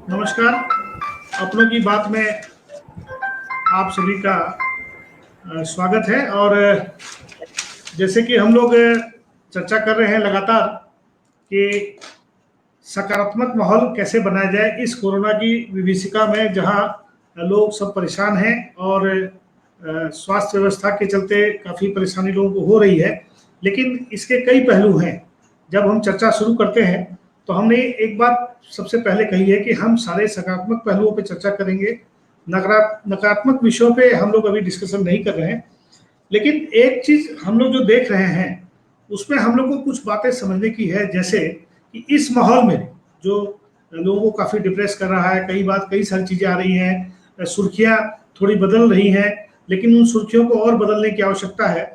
नमस्कार। अपनों की बात में आप सभी का स्वागत है। और जैसे कि हम लोग चर्चा कर रहे हैं लगातार कि सकारात्मक माहौल कैसे बनाया जाए इस कोरोना की विभीषिका में, जहां लोग सब परेशान हैं और स्वास्थ्य व्यवस्था के चलते काफ़ी परेशानी लोगों को हो रही है। लेकिन इसके कई पहलू हैं। जब हम चर्चा शुरू करते हैं तो हमने एक बात सबसे पहले कही है कि हम सारे सकारात्मक पहलुओं पर चर्चा करेंगे, नकारात्मक विषयों पे हम लोग अभी डिस्कशन नहीं कर रहे हैं। लेकिन एक चीज हम लोग जो देख रहे हैं उसमें हम लोग को कुछ बातें समझने की है, जैसे कि इस माहौल में जो लोगों को काफी डिप्रेस कर रहा है, कई सारी चीजें आ रही हैं, सुर्खियां थोड़ी बदल रही हैं, लेकिन उन सुर्खियों को और बदलने की आवश्यकता है।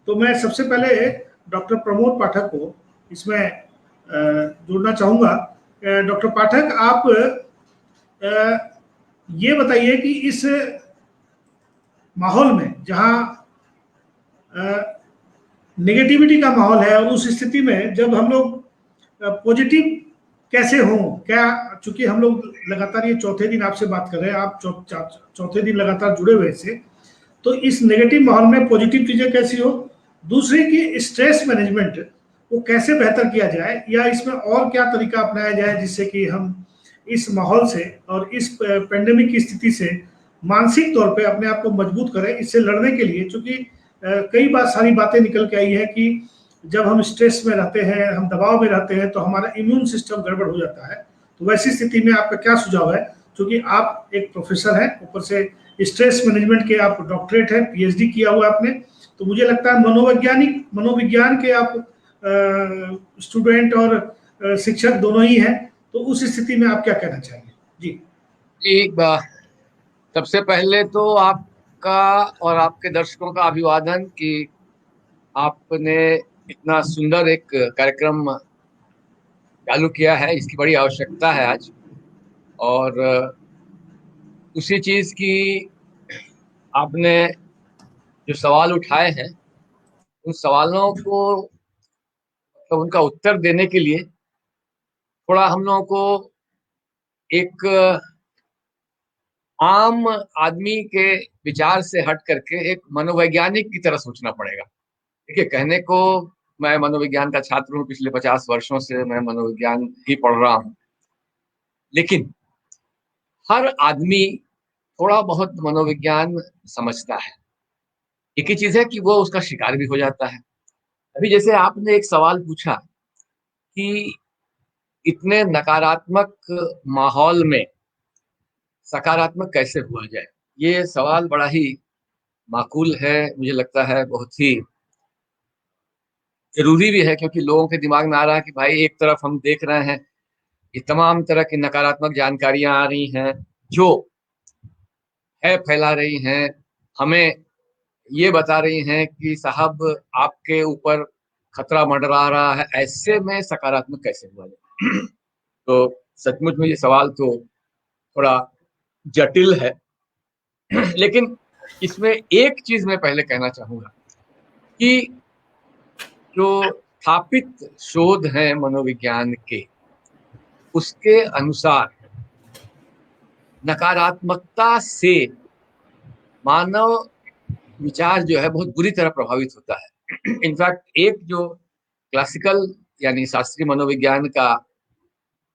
तो मैं सबसे पहले डॉक्टर प्रमोद पाठक को इसमें जोड़ना चाहूंगा। डॉक्टर पाठक, आप ये बताइए कि इस माहौल में जहां नेगेटिविटी का माहौल है और उस स्थिति में जब हम लोग पॉजिटिव कैसे हों, क्या, चूंकि हम लोग लगातार ये चौथे दिन आपसे बात कर रहे हैं, आप चौथे दिन लगातार जुड़े हुए से, तो इस नेगेटिव माहौल में पॉजिटिव चीजें कैसी हो। दूसरी की स्ट्रेस मैनेजमेंट वो कैसे बेहतर किया जाए, या इसमें और क्या तरीका अपनाया जाए जिससे कि हम इस माहौल से और इस पेंडेमिक की स्थिति से मानसिक तौर पे अपने आप को मजबूत करें इससे लड़ने के लिए। चूंकि कई बार सारी बातें निकल के आई है कि जब हम स्ट्रेस में रहते हैं, हम दबाव में रहते हैं, तो हमारा इम्यून सिस्टम गड़बड़ हो जाता है। तो वैसी स्थिति में आपका क्या सुझाव है, क्योंकि आप एक प्रोफेसर हैं, ऊपर से स्ट्रेस मैनेजमेंट के आप डॉक्टरेट हैं, पीएचडी किया हुआ आपने, तो मुझे लगता है मनोविज्ञान के आप स्टूडेंट और शिक्षक दोनों ही हैं। तो उस स्थिति में आप क्या कहना चाहेंगे जी। एक बार सबसे पहले तो आपका और आपके दर्शकों का अभिवादन कि आपने इतना सुंदर एक कार्यक्रम चालू किया है। इसकी बड़ी आवश्यकता है आज। और उसी चीज की आपने जो सवाल उठाए हैं, उन सवालों को तो उनका उत्तर देने के लिए थोड़ा हम लोगों को एक आम आदमी के विचार से हट करके एक मनोवैज्ञानिक की तरह सोचना पड़ेगा। देखिए, कहने को मैं मनोविज्ञान का छात्र हूँ, पिछले 50 वर्षों से मैं मनोविज्ञान ही पढ़ रहा हूँ। लेकिन हर आदमी थोड़ा बहुत मनोविज्ञान समझता है। एक ही चीज है कि वो उसका शिकार भी हो जाता है। अभी जैसे आपने एक सवाल पूछा कि इतने नकारात्मक माहौल में सकारात्मक कैसे हुआ जाए, ये सवाल बड़ा ही माकूल है। मुझे लगता है बहुत ही जरूरी भी है, क्योंकि लोगों के दिमाग में आ रहा है कि भाई एक तरफ हम देख रहे हैं ये तमाम तरह की नकारात्मक जानकारियां आ रही हैं जो है फैला रही हैं, हमें ये बता रही हैं कि साहब आपके ऊपर खतरा मंडरा रहा है, ऐसे में सकारात्मक कैसे हुआ जाए। तो सचमुच में ये सवाल तो थोड़ा जटिल है। लेकिन इसमें एक चीज मैं पहले कहना चाहूंगा कि जो स्थापित शोध हैं मनोविज्ञान के, उसके अनुसार नकारात्मकता से मानव विचार जो है बहुत बुरी तरह प्रभावित होता है। इनफैक्ट एक जो क्लासिकल यानी शास्त्रीय मनोविज्ञान का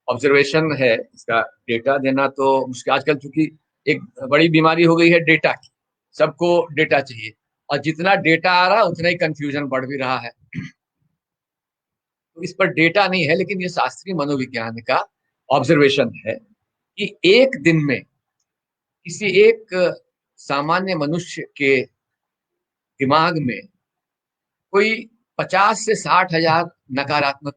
ऑब्जर्वेशन है, इसका डेटा देना तो मुश्किल आजकल, चूंकि एक बड़ी बीमारी हो गई है डेटा की। सबको डेटा चाहिए, और जितना डेटा आ रहा है उतना ही कंफ्यूजन बढ़ भी रहा है। तो इस पर डेटा नहीं है, लेकिन ये शास्त्रीय मनोविज्ञान का ऑब्जर्वेशन है कि एक दिन में किसी एक सामान्य मनुष्य के दिमाग में कोई 50 से 60 हजार नकारात्मक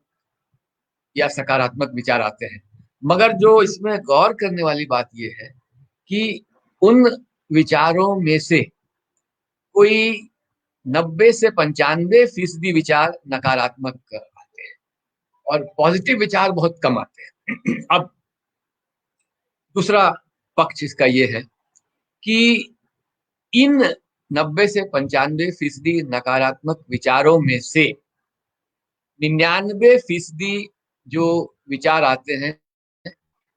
या सकारात्मक विचार आते हैं। मगर जो इसमें गौर करने वाली बात यह है कि उन विचारों में से कोई 90 से 95% विचार नकारात्मक आते हैं और पॉजिटिव विचार बहुत कम आते हैं। अब दूसरा पक्ष इसका यह है कि इन 90 से 95% नकारात्मक विचारों में से 99% जो विचार आते हैं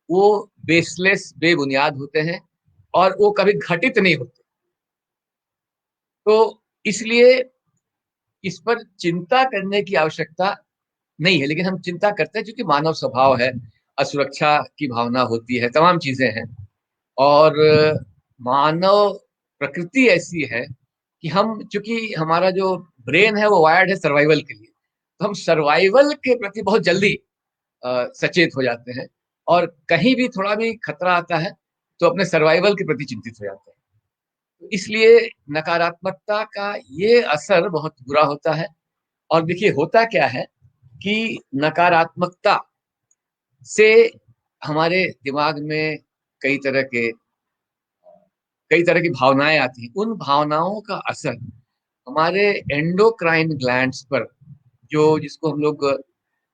वो बेसलेस, बेबुनियाद होते हैं और वो कभी घटित नहीं होते। तो इसलिए इस पर चिंता करने की आवश्यकता नहीं है, लेकिन हम चिंता करते हैं क्योंकि मानव स्वभाव है, असुरक्षा की भावना होती है, तमाम चीजें हैं। और मानव प्रकृति ऐसी है कि हम, चूंकि हमारा जो ब्रेन है वो वायर्ड है सर्वाइवल के लिए, तो हम सर्वाइवल के प्रति बहुत जल्दी सचेत हो जाते हैं, और कहीं भी थोड़ा भी खतरा आता है तो अपने सर्वाइवल के प्रति चिंतित हो जाते हैं। तो इसलिए नकारात्मकता का ये असर बहुत बुरा होता है। और देखिए होता क्या है कि नकारात्मकता से हमारे दिमाग में कई तरह के कई तरह की भावनाएं आती हैं। उन भावनाओं का असर हमारे एंडोक्राइन ग्लैंड्स पर, जो जिसको हम लोग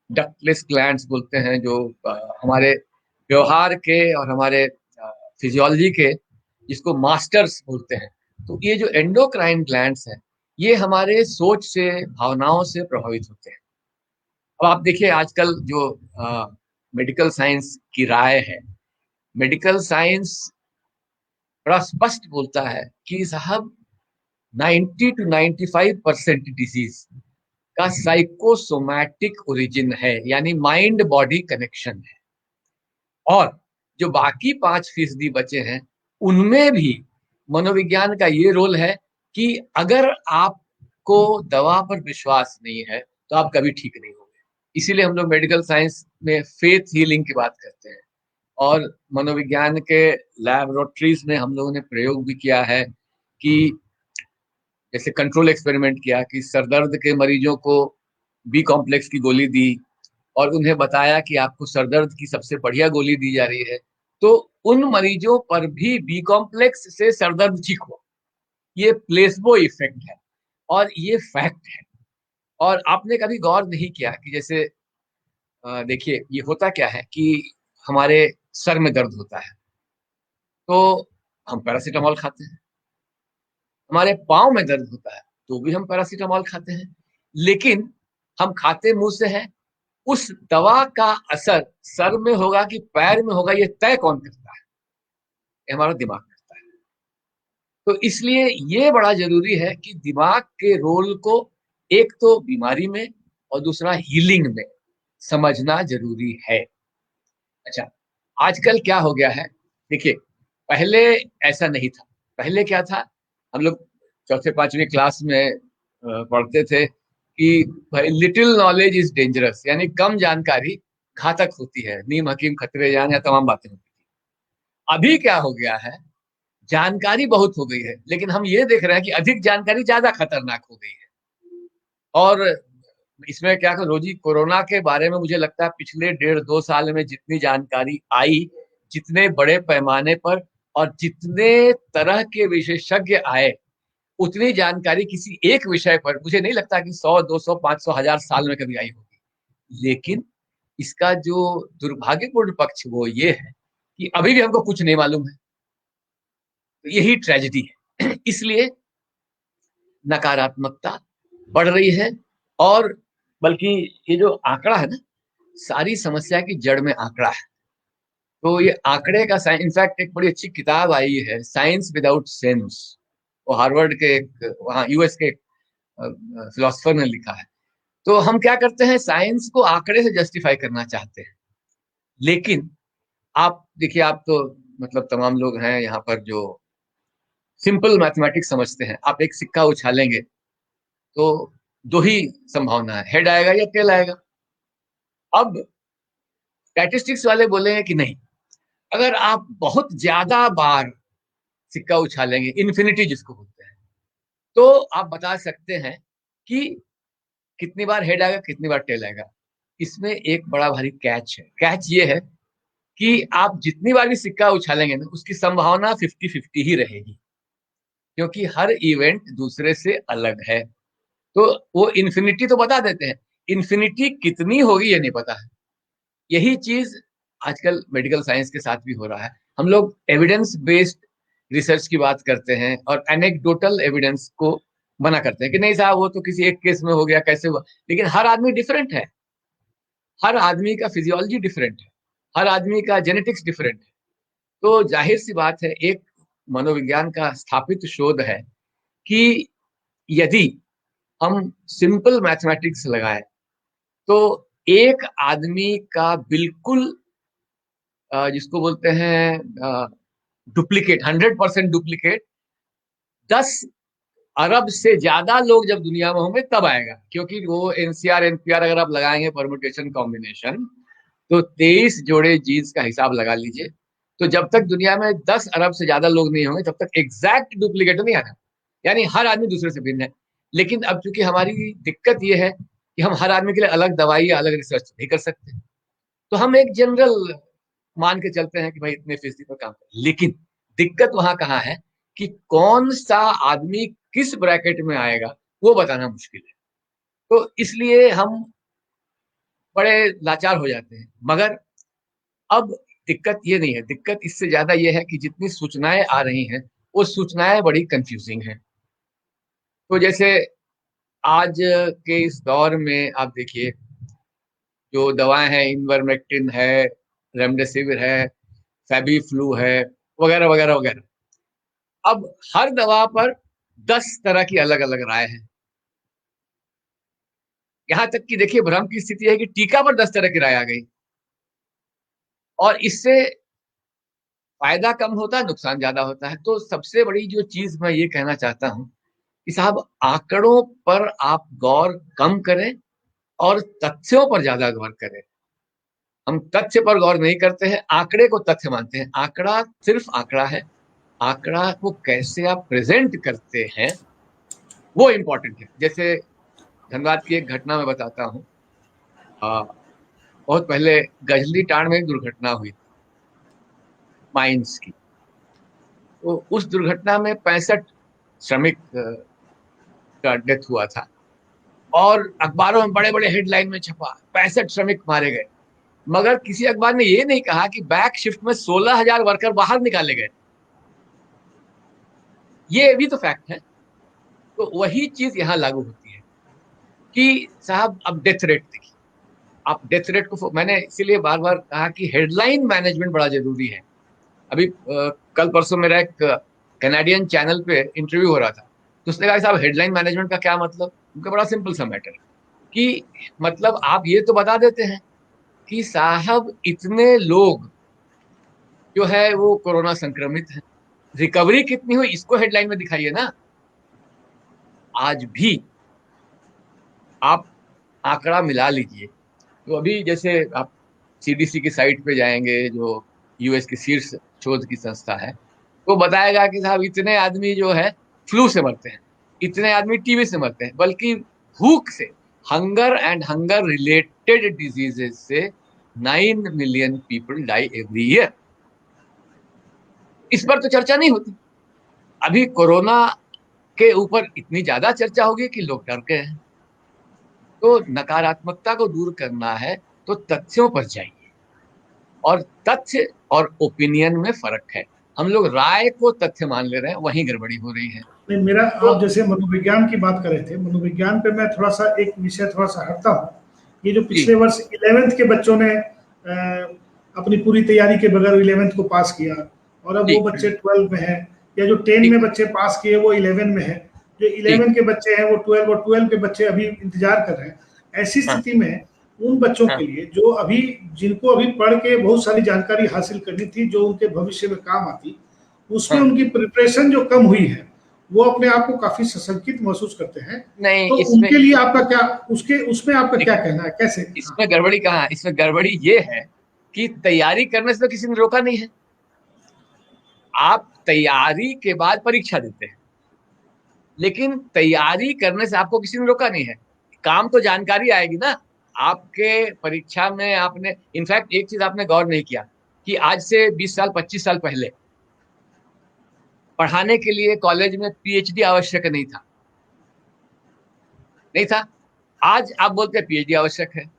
डक्टलेस ग्लैंड्स बोलते हैं, जो हमारे व्यवहार के और हमारे फिजियोलॉजी के, जिसको मास्टर्स बोलते हैं, तो ये जो एंडोक्राइन ग्लैंड्स हैं ये हमारे सोच से, भावनाओं से प्रभावित होते हैं। अब आप देखिए आजकल जो मेडिकल साइंस की राय है, मेडिकल साइंस बड़ा स्पष्ट बोलता है कि साहब 90 to 95% डिजीज का साइकोसोमैटिक ओरिजिन है, यानी माइंड बॉडी कनेक्शन है। और जो बाकी 5% बचे हैं उनमें भी मनोविज्ञान का ये रोल है कि अगर आपको दवा पर विश्वास नहीं है तो आप कभी ठीक नहीं होंगे। इसीलिए हम लोग मेडिकल साइंस में फेथ हीलिंग की बात करते हैं। और मनोविज्ञान के लैबोरेटरीज में हम लोगों ने प्रयोग भी किया है कि जैसे कंट्रोल एक्सपेरिमेंट किया कि सरदर्द के मरीजों को बी कॉम्प्लेक्स की गोली दी और उन्हें बताया कि आपको सरदर्द की सबसे बढ़िया गोली दी जा रही है, तो उन मरीजों पर भी बी कॉम्प्लेक्स से सरदर्द ठीक हुआ। ये प्लेसबो इफेक्ट है और ये फैक्ट है। और आपने कभी गौर नहीं किया कि जैसे देखिए ये होता क्या है कि हमारे सर में दर्द होता है तो हम पैरासीटामोल खाते हैं, हमारे पाँव में दर्द होता है तो भी हम पैरासीटामोल खाते हैं, लेकिन हम खाते मुंह से हैं। उस दवा का असर सर में होगा कि पैर में होगा ये तय कौन करता है? ये हमारा दिमाग करता है। तो इसलिए ये बड़ा जरूरी है कि दिमाग के रोल को एक तो बीमारी में और दूसरा हीलिंग में समझना जरूरी है। अच्छा, आजकल क्या हो गया है, देखिए पहले ऐसा नहीं था। पहले क्या था, हम लोग चौथे पांचवी क्लास में पढ़ते थे कि भाई लिटिल नॉलेज इज डेंजरस, यानी कम जानकारी घातक होती है, नीम हकीम खतरे जान, या तमाम बातें होती थी। अभी क्या हो गया है, जानकारी बहुत हो गई है लेकिन हम ये देख रहे हैं कि अधिक जानकारी ज्यादा खतरनाक हो गई है। और इसमें क्या करो रोजी, कोरोना के बारे में मुझे लगता है पिछले 1.5-2 साल में जितनी जानकारी आई, जितने बड़े पैमाने पर और जितने तरह के विशेषज्ञ आए, उतनी जानकारी किसी एक विषय पर मुझे नहीं लगता कि 100, 200, 500, 1000 साल में कभी आई होगी। लेकिन इसका जो दुर्भाग्यपूर्ण पक्ष वो ये है कि अभी भी हमको कुछ नहीं मालूम है। तो यही ट्रेजेडी है। इसलिए नकारात्मकता बढ़ रही है। और बल्कि ये जो आंकड़ा है ना, सारी समस्या की जड़ में आंकड़ा है। तो ये आंकड़े का साइंस, इनफैक्ट एक बड़ी अच्छी किताब आई है, साइंस विदाउट सेंस, वो हार्वर्ड के एक, वहाँ यूएस के फिलोसफर ने लिखा है। तो हम क्या करते हैं, साइंस को आंकड़े से जस्टिफाई करना चाहते हैं। लेकिन आप देखिए, आप तो मतलब तमाम लोग हैं यहाँ पर जो सिंपल मैथमेटिक्स समझते हैं। आप एक सिक्का उछालेंगे तो दो ही संभावना है, हेड आएगा या टेल आएगा। अब स्टैटिस्टिक्स वाले बोले हैं कि नहीं, अगर आप बहुत ज्यादा बार सिक्का उछालेंगे, इन्फिनिटी जिसको बोलते हैं, तो आप बता सकते हैं कि कितनी बार हेड आएगा, कितनी बार टेल आएगा। इसमें एक बड़ा भारी कैच है। कैच ये है कि आप जितनी बार भी सिक्का उछालेंगे ना, उसकी संभावना 50-50 ही रहेगी, क्योंकि हर इवेंट दूसरे से अलग है। तो वो इन्फिनिटी तो बता देते हैं, इन्फिनिटी कितनी होगी ये नहीं पता है। यही चीज आजकल मेडिकल साइंस के साथ भी हो रहा है। हम लोग एविडेंस बेस्ड रिसर्च की बात करते हैं और एनेक्डोटल एविडेंस को मना करते हैं कि नहीं साहब वो तो किसी एक केस में हो गया, कैसे हुआ। लेकिन हर आदमी डिफरेंट है, हर आदमी का फिजियोलॉजी डिफरेंट है। हर आदमी का जेनेटिक्स डिफरेंट है। तो जाहिर सी बात है, एक मनोविज्ञान का स्थापित शोध है कि यदि हम सिंपल मैथमेटिक्स लगाए तो एक आदमी का बिल्कुल जिसको बोलते हैं डुप्लीकेट, 100% डुप्लीकेट 10 अरब से ज्यादा लोग जब दुनिया में होंगे तब आएगा। क्योंकि वो एनसीआर एनपीआर अगर आप लगाएंगे परम्यूटेशन कॉम्बिनेशन, तो 23 जोड़े जीन्स का हिसाब लगा लीजिए। तो जब तक दुनिया में 10 अरब से ज्यादा लोग नहीं होंगे तब तक एग्जैक्ट डुप्लीकेट नहीं आना, यानी हर आदमी दूसरे से भिन्न है। लेकिन अब चूंकि हमारी दिक्कत यह है कि हम हर आदमी के लिए अलग दवाई या अलग रिसर्च नहीं कर सकते, तो हम एक जनरल मान के चलते हैं कि भाई इतने फीसदी पर काम करें। लेकिन दिक्कत वहां कहाँ है कि कौन सा आदमी किस ब्रैकेट में आएगा वो बताना मुश्किल है। तो इसलिए हम बड़े लाचार हो जाते हैं। मगर अब दिक्कत ये नहीं है, दिक्कत इससे ज्यादा ये है कि जितनी सूचनाएं आ रही हैं वो सूचनाएं बड़ी कंफ्यूजिंग हैं। तो जैसे आज के इस दौर में आप देखिए, जो दवाएं हैं, इन्वर्मेक्टिन है, रेमडेसिविर है, फैबी फ्लू है, वगैरह वगैरह वगैरह। अब हर दवा पर 10 तरह की अलग अलग राय है। यहां तक कि देखिए, भ्रम की स्थिति है कि टीका पर 10 तरह की राय आ गई, और इससे फायदा कम होता है, नुकसान ज्यादा होता है। तो सबसे बड़ी जो चीज मैं ये कहना चाहता हूं कि साहब, आंकड़ों पर आप गौर कम करें और तथ्यों पर ज्यादा गौर करें। हम तथ्य पर गौर नहीं करते हैं, आंकड़े को तथ्य मानते हैं। आंकड़ा सिर्फ आंकड़ा है, आंकड़ा को कैसे आप प्रेजेंट करते हैं वो इंपॉर्टेंट है। जैसे धनबाद की एक घटना मैं बताता हूँ। बहुत पहले गजली टाड़ में एक दुर्घटना हुई थी माइंस की। तो उस दुर्घटना में 65 श्रमिक का डेथ हुआ था, और अखबारों में बड़े बड़े हेडलाइन में छपा 65 श्रमिक मारे गए। मगर किसी अखबार ने ये नहीं कहा कि बैक शिफ्ट में 16,000 वर्कर बाहर निकाले गए। ये भी तो फैक्ट है। तो वही चीज यहां लागू होती है कि साहब, अब डेथ रेट देखिए। आप डेथ रेट को, मैंने इसीलिए बार बार कहा कि हेडलाइन मैनेजमेंट बड़ा जरूरी है। अभी कल परसों मेरा एक कैनेडियन चैनल पे इंटरव्यू हो रहा था, तो उसने कहा साहब हेडलाइन मैनेजमेंट का क्या मतलब। उनका बड़ा सिंपल सा मैटर कि मतलब आप ये तो बता देते हैं कि साहब इतने लोग जो है वो कोरोना संक्रमित हैं, रिकवरी कितनी हुई इसको हेडलाइन में दिखाइए ना। आज भी आप आंकड़ा मिला लीजिए। तो अभी जैसे आप सीडीसी की साइट पे जाएंगे, जो यूएस की शीर्ष शोध की संस्था है, तो बताएगा कि साहब इतने आदमी जो है फ्लू से मरते हैं, इतने आदमी टीबी से मरते हैं, बल्कि भूख से, hunger and hunger related diseases से 9 million people die every year. इस पर तो चर्चा नहीं होती। अभी कोरोना के ऊपर इतनी ज्यादा चर्चा होगी कि लोग डर गए हैं। तो नकारात्मकता को दूर करना है तो तथ्यों पर जाइए, और तथ्य और ओपिनियन में फर्क है। हम लोग राय को तथ्य मान ले रहे हैं, वहीं गड़बड़ी हो रही है। नहीं, मेरा, तो आप जैसे मनोविज्ञान की बात कर रहे थे, मनोविज्ञान पे मैं थोड़ा सा एक विषय थोड़ा सा हटता हूँ। ये जो जी पिछले वर्ष 11th के बच्चों ने अपनी पूरी तैयारी के बगैर 11th को पास किया, और अब वो जी बच्चे 12 में हैं, या जो 10 ठीक में बच्चे पास किए वो 11 में है, जो ठीक 11 के बच्चे हैं वो 12, और 12 के बच्चे अभी इंतजार कर रहे हैं। ऐसी हाँ स्थिति में उन बच्चों हाँ के लिए जो अभी, जिनको अभी पढ़ के बहुत सारी जानकारी हासिल करनी थी जो उनके भविष्य में काम आती, उसमें हाँ। उनकी प्रिपरेशन जो कम हुई है, वो अपने आप को काफी सशंकित महसूस करते हैं। नहीं, तो इसमें उनके लिए आपका क्या, उसके उसमें आपका क्या देखिए, कहना है, कैसे? हाँ। इसमें गड़बड़ी कहाँ है? इसमें गड़बड़ी ये है कि तैयारी करने से तो किसी ने रोका नहीं है। आप तैयारी के बाद परीक्षा देते हैं, लेकिन तैयारी करने से आपको किसी ने रोका नहीं है। काम तो जानकारी आएगी ना आपके परीक्षा में। आपने इनफैक्ट एक चीज आपने गौर नहीं किया कि आज से 20 साल 25 साल पहले पढ़ाने के लिए कॉलेज में पीएचडी आवश्यक नहीं था, नहीं था। आज आप बोलते हैं पीएचडी आवश्यक है।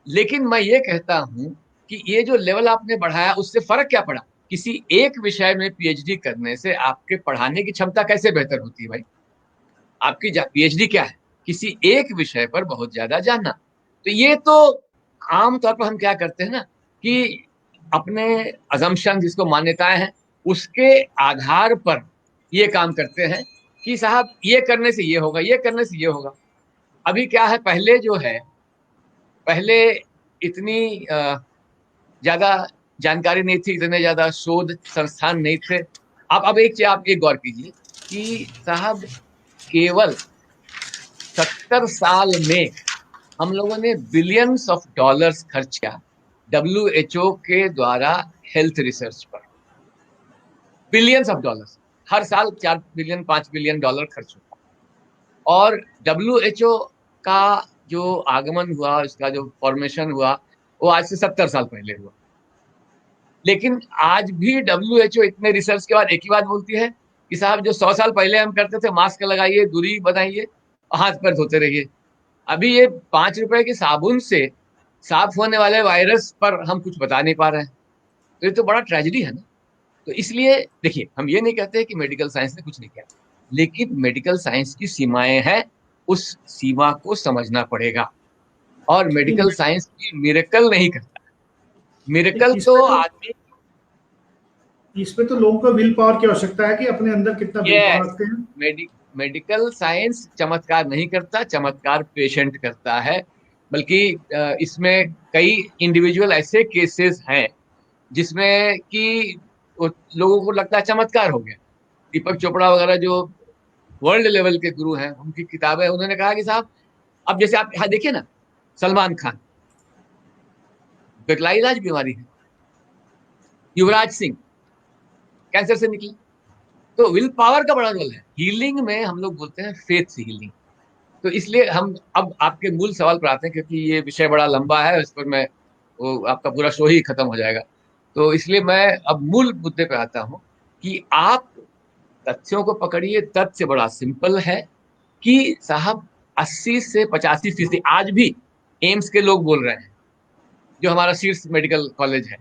लेकिन मैं ये कहता हूं कि ये जो लेवल आपने बढ़ाया उससे फर्क क्या पड़ा? किसी एक विषय में पीएचडी करने से आपके पढ़ाने की क्षमता कैसे बेहतर होती है भाई? आपकी पीएचडी क्या है? किसी एक विषय पर बहुत ज्यादा जानना। तो ये तो आमतौर पर हम क्या करते हैं ना कि अपने अजम्पशन जिसको मान्यताएं हैं उसके आधार पर ये काम करते हैं कि साहब ये करने से ये होगा, ये करने से ये होगा। अभी क्या है, पहले जो है, पहले इतनी ज्यादा जानकारी नहीं थी, इतने ज्यादा शोध संस्थान नहीं थे। अब एक चीज आप एक गौर कीजिए कि साहब केवल 70 साल में हम लोगों ने बिलियंस ऑफ डॉलर्स खर्च किया WHO के द्वारा हेल्थ रिसर्च पर। बिलियंस ऑफ डॉलर्स, हर साल 4 बिलियन 5 बिलियन डॉलर खर्च होता है। और WHO का जो आगमन हुआ, उसका जो फॉर्मेशन हुआ, वो आज से 70 साल पहले हुआ। लेकिन आज भी WHO इतने रिसर्च के बाद एक ही बात बोलती है कि साहब जो 100 साल पहले हम करते थे, मास्क लगाइए, दूरी बनाइए, हाथ पैर धोते रहिए। अभी ये 5 रुपए के साबुन से साफ होने वाले वायरस पर हम कुछ बता नहीं पा रहे हैं। तो ये तो बड़ा ट्रेजेडी है ना। तो इसलिए देखिए, हम ये नहीं कहते कि मेडिकल साइंस ने कुछ नहीं किया, लेकिन मेडिकल साइंस की सीमाएं हैं, उस सीमा को समझना पड़ेगा। और मेडिकल साइंस की मिरेकल नहीं करता। मिरेकल तो आदमी, इसमें तो लोगों को विल पावर की आवश्यकता है कि अपने अंदर कितना विल पावर रखते हैं। मेडिकल साइंस चमत्कार नहीं करता, चमत्कार पेशेंट करता है। बल्कि इसमें कई इंडिविजुअल ऐसे केसेस हैं जिसमें कि लोगों को लगता है चमत्कार हो गया। दीपक चोपड़ा वगैरह जो वर्ल्ड लेवल के गुरु हैं, उनकी किताबें, उन्होंने कहा कि साहब अब जैसे आप यहाँ देखिए ना, सलमान खान, लाइलाज बीमारी है। युवराज सिंह कैंसर से निकले। तो विल पावर का बड़ा रोल है हीलिंग में। हम लोग बोलते हैं फेथ हीलिंग। तो इसलिए हम अब आपके मूल सवाल पर आते हैं, क्योंकि ये विषय बड़ा लंबा है, इस पर मैं वो आपका पूरा शो ही खत्म हो जाएगा। तो इसलिए मैं अब मूल मुद्दे पे आता हूं कि आप तथ्यों को पकड़िए। तथ्य बड़ा सिंपल है कि साहब 80 से 85% आज भी एम्स के लोग बोल रहे हैं, जो हमारा शीर्ष मेडिकल कॉलेज है,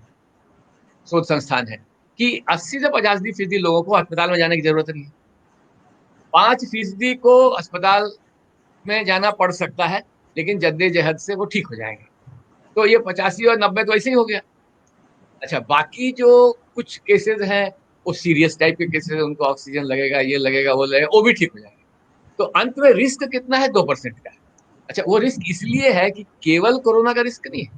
शोध संस्थान है, कि 80 से 85% लोगों को अस्पताल में जाने की जरूरत नहीं है। 5% को अस्पताल में जाना पड़ सकता है, लेकिन जद्दोजहद से वो ठीक हो जाएंगे। तो ये 85 और 90 तो ऐसे ही हो गया। अच्छा, बाकी जो कुछ केसेस हैं वो सीरियस टाइप के केसेस, उनको ऑक्सीजन लगेगा, ये लगेगा, वो लगेगा, वो भी ठीक हो जाएंगे। तो अंत में रिस्क कितना है? 2% का है। अच्छा, वो रिस्क इसलिए है कि केवल कोरोना का रिस्क नहीं है,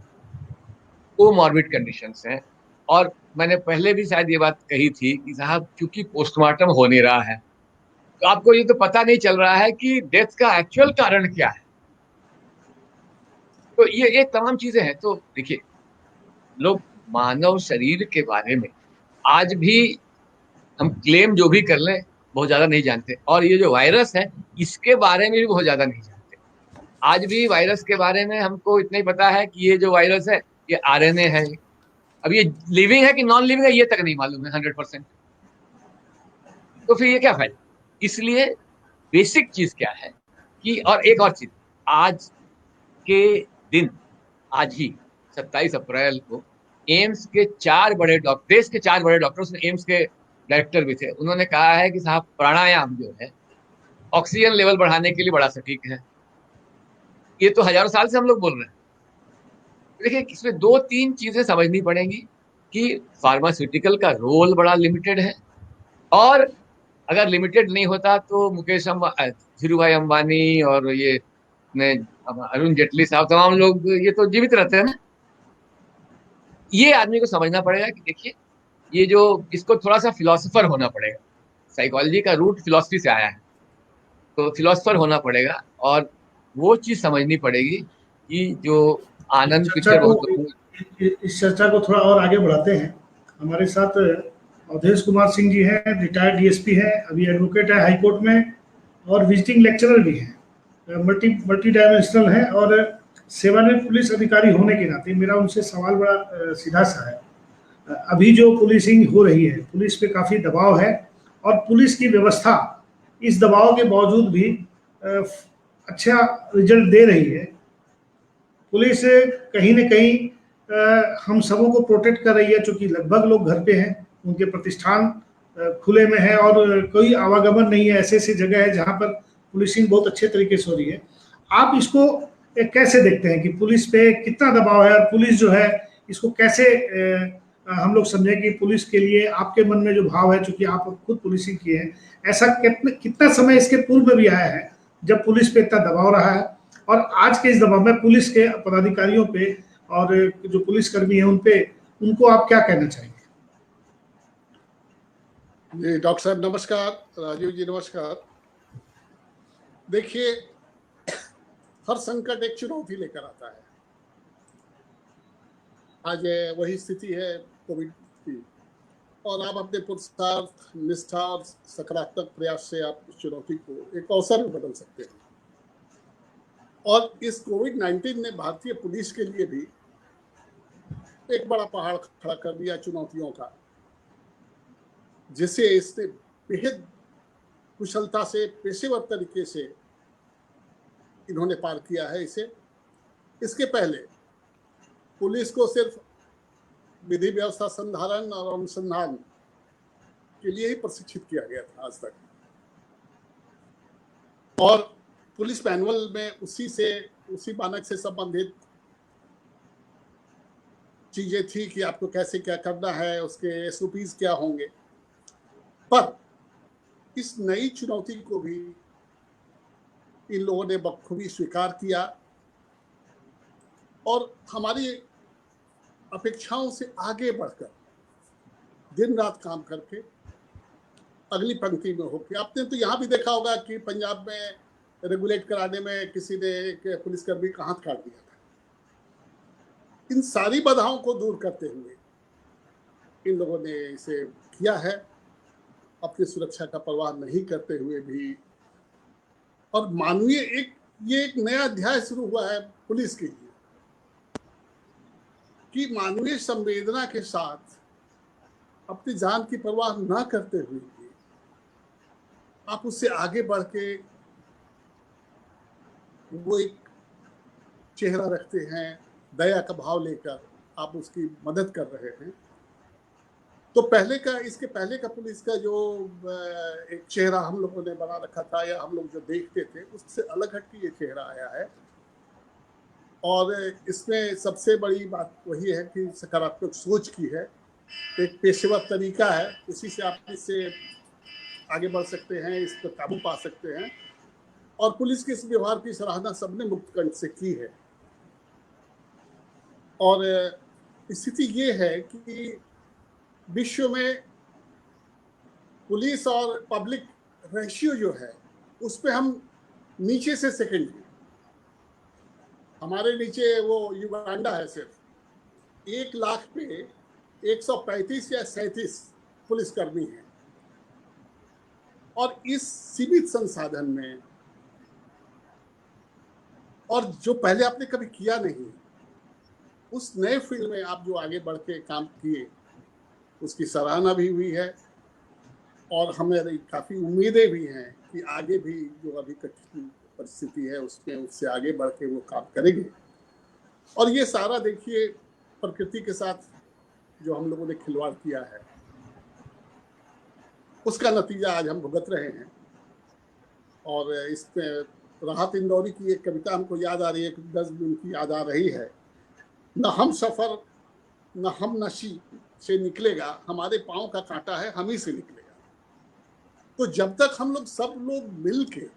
वो मॉर्बिड कंडीशंस हैं। और मैंने पहले भी शायद ये बात कही थी कि साहब क्योंकि पोस्टमार्टम हो नहीं रहा है, तो आपको ये तो पता नहीं चल रहा है कि डेथ का एक्चुअल कारण क्या है। तो ये तमाम चीजें हैं। तो देखिए, लोग मानव शरीर के बारे में आज भी हम क्लेम जो भी कर लें बहुत ज्यादा नहीं जानते। और ये जो वायरस है इसके बारे में भी बहुत ज्यादा नहीं जानते। आज भी वायरस के बारे में हमको इतना ही पता है कि ये जो वायरस है ये RNA है। अब ये लिविंग है कि नॉन लिविंग है ये तक नहीं मालूम है 100%। तो फिर ये क्या फायदा? इसलिए बेसिक चीज क्या है कि, और एक और चीज, आज के दिन, आज ही 27 अप्रैल को एम्स के 4 बड़े डॉक्टर, देश के 4 बड़े डॉक्टर, उसमें एम्स के डायरेक्टर भी थे, उन्होंने कहा है कि साहब प्राणायाम जो है ऑक्सीजन लेवल बढ़ाने के लिए बड़ा सटीक है। ये तो हजारों साल से हम लोग बोल रहे हैं। देखिए, इसमें 2-3 चीजें समझनी पड़ेंगी कि फार्मास्यूटिकल का रोल बड़ा लिमिटेड है, और अगर लिमिटेड नहीं होता तो मुकेश धीरू भाई अंबानी और ये अरुण जेटली साहब, तमाम लोग ये तो जीवित रहते हैं ना। ये आदमी को समझना पड़ेगा कि देखिए, ये जो, इसको थोड़ा सा फिलोसोफर होना पड़ेगा। साइकोलॉजी का रूट फिलोसफी से आया है, तो फिलोसोफर होना पड़ेगा और वो चीज समझनी पड़ेगी कि जो आनंद पिक्चर इस चर्चा को थोड़ा और आगे बढ़ाते हैं। हमारे साथ अवधेश कुमार सिंह जी हैं, रिटायर्ड DSP हैं, अभी एडवोकेट है हाई कोर्ट में, और विजिटिंग लेक्चरर भी हैं, मल्टी डायमेंशनल हैं, और सेवानिवृत्त पुलिस अधिकारी होने के नाते मेरा उनसे सवाल बड़ा सीधा सा है। अभी जो पुलिसिंग हो रही है, पुलिस पे काफ़ी दबाव है, और पुलिस की व्यवस्था इस दबाव के बावजूद भी अच्छा रिजल्ट दे रही है। पुलिस कहीं न कहीं हम सबों को प्रोटेक्ट कर रही है, चूँकि लगभग लोग घर पे हैं, उनके प्रतिष्ठान खुले में है, और कोई आवागमन नहीं है। ऐसे जगह है जहाँ पर पुलिसिंग बहुत अच्छे तरीके से हो रही है। आप इसको कैसे देखते हैं कि पुलिस पे कितना दबाव है, और पुलिस जो है इसको कैसे हम लोग समझें कि पुलिस के लिए आपके मन में जो भाव है, चूंकि आप खुद पुलिसिंग किए हैं, ऐसा कितना समय इसके पूर्व में भी आया है जब पुलिस पे इतना दबाव रहा है, और आज के इस दबाव में पुलिस के पदाधिकारियों पे और जो पुलिसकर्मी है उन पे, उनको आप क्या कहना चाहेंगे? जी डॉक्टर साहब नमस्कार, राजीव जी नमस्कार। देखिए, हर संकट एक चुनौती लेकर आता है। आज वही स्थिति है कोविड की, और आप अपने पुरुषार्थ, निष्ठा और सकारात्मक प्रयास से आप इस चुनौती को एक अवसर में बदल सकते हैं। और इस कोविड-19 ने भारतीय पुलिस के लिए भी एक बड़ा पहाड़ खड़ा कर दिया चुनौतियों का, जिसे इसने बेहद कुशलता से, पेशेवर तरीके से इन्होंने पार किया है इसे। इसके पहले पुलिस को सिर्फ विधि व्यवस्था संधारण और अनुसंधान के लिए ही प्रशिक्षित किया गया था आज तक, और पुलिस मैनुअल में उसी मानक से संबंधित चीजें थी कि आपको कैसे क्या करना है, उसके एसओपीज क्या होंगे। पर इस नई चुनौती को भी इन लोगों ने बखूबी स्वीकार किया, और हमारी अपेक्षाओं से आगे बढ़कर दिन रात काम करके अगली पंक्ति में होकर, आपने तो यहाँ भी देखा होगा कि पंजाब में रेगुलेट कराने में किसी ने एक पुलिसकर्मी का हाथ काट दिया था। इन सारी बाधाओं को दूर करते हुए इन लोगों ने इसे किया है, अपनी सुरक्षा का परवाह नहीं करते हुए भी। और मानवीय ये एक नया अध्याय शुरू हुआ है पुलिस के लिए कि मानवीय संवेदना के साथ अपनी जान की परवाह ना करते हुए भी आप उससे आगे बढ़ के वो एक चेहरा रखते हैं, दया का भाव लेकर आप उसकी मदद कर रहे हैं। तो इसके पहले का पुलिस का जो एक चेहरा हम लोगों ने बना रखा था, या हम लोग जो देखते थे, उससे अलग हट के ये चेहरा आया है। और इसमें सबसे बड़ी बात वही है कि सकारात्मक सोच की है, एक पेशेवर तरीका है, उसी से आप इससे आगे बढ़ सकते हैं, इस पर काबू पा सकते हैं। और पुलिस के इस व्यवहार की सराहना सबने मुक्त कंठ से की है। और स्थिति ये है कि विश्व में पुलिस और पब्लिक रेशियो जो है उस पे हम नीचे से सेकंड हैं। हमारे नीचे वो युगांडा है, सिर्फ 1 लाख पे 135 या 37 पुलिसकर्मी हैं। और इस सीमित संसाधन में, और जो पहले आपने कभी किया नहीं, उस नए फील्ड में आप जो आगे बढ़ के काम किए उसकी सराहना भी हुई है। और हमें काफ़ी उम्मीदें भी हैं कि आगे भी जो अभी कठिन परिस्थिति है उसमें उससे आगे बढ़ के वो काम करेंगे। और ये सारा देखिए प्रकृति के साथ जो हम लोगों ने खिलवाड़ किया है उसका नतीजा आज हम भुगत रहे हैं। और इसमें राहत इंदौरी की एक कविता हमको याद आ रही है, नज़्म उनकी याद आ रही है, न हम सफ़र न हम नशी से निकलेगा, हमारे पाँव का कांटा है हम ही से निकलेगा। तो जब तक हम लोग सब लोग मिल के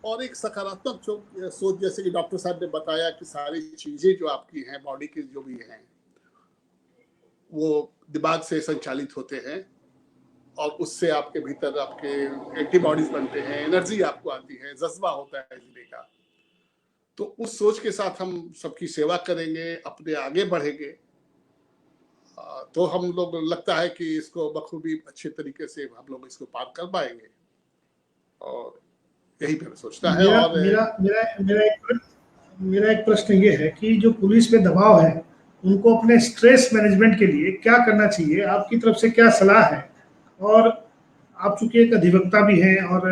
और एक सकारात्मक सोच, जैसे कि डॉक्टर साहब ने बताया कि सारी चीज़ें जो आपकी हैं, बॉडी की जो भी हैं, वो दिमाग से संचालित होते हैं, और उससे आपके भीतर आपके एंटीबॉडीज बनते हैं, एनर्जी आपको आती है, जज्बा होता है जीने का। तो उस सोच के साथ हम सबकी सेवा करेंगे, अपने आगे बढ़ेंगे, तो हम लोग लगता है कि इसको बखूबी अच्छे तरीके से हम लोग इसको पार कर पाएंगे। और यही मेरा सोचना है। और मेरा एक प्रश्न ये है कि जो पुलिस पे दबाव है उनको अपने स्ट्रेस मैनेजमेंट के लिए क्या करना चाहिए, आपकी तरफ से क्या सलाह है? और आप चूंकि एक अधिवक्ता भी हैं और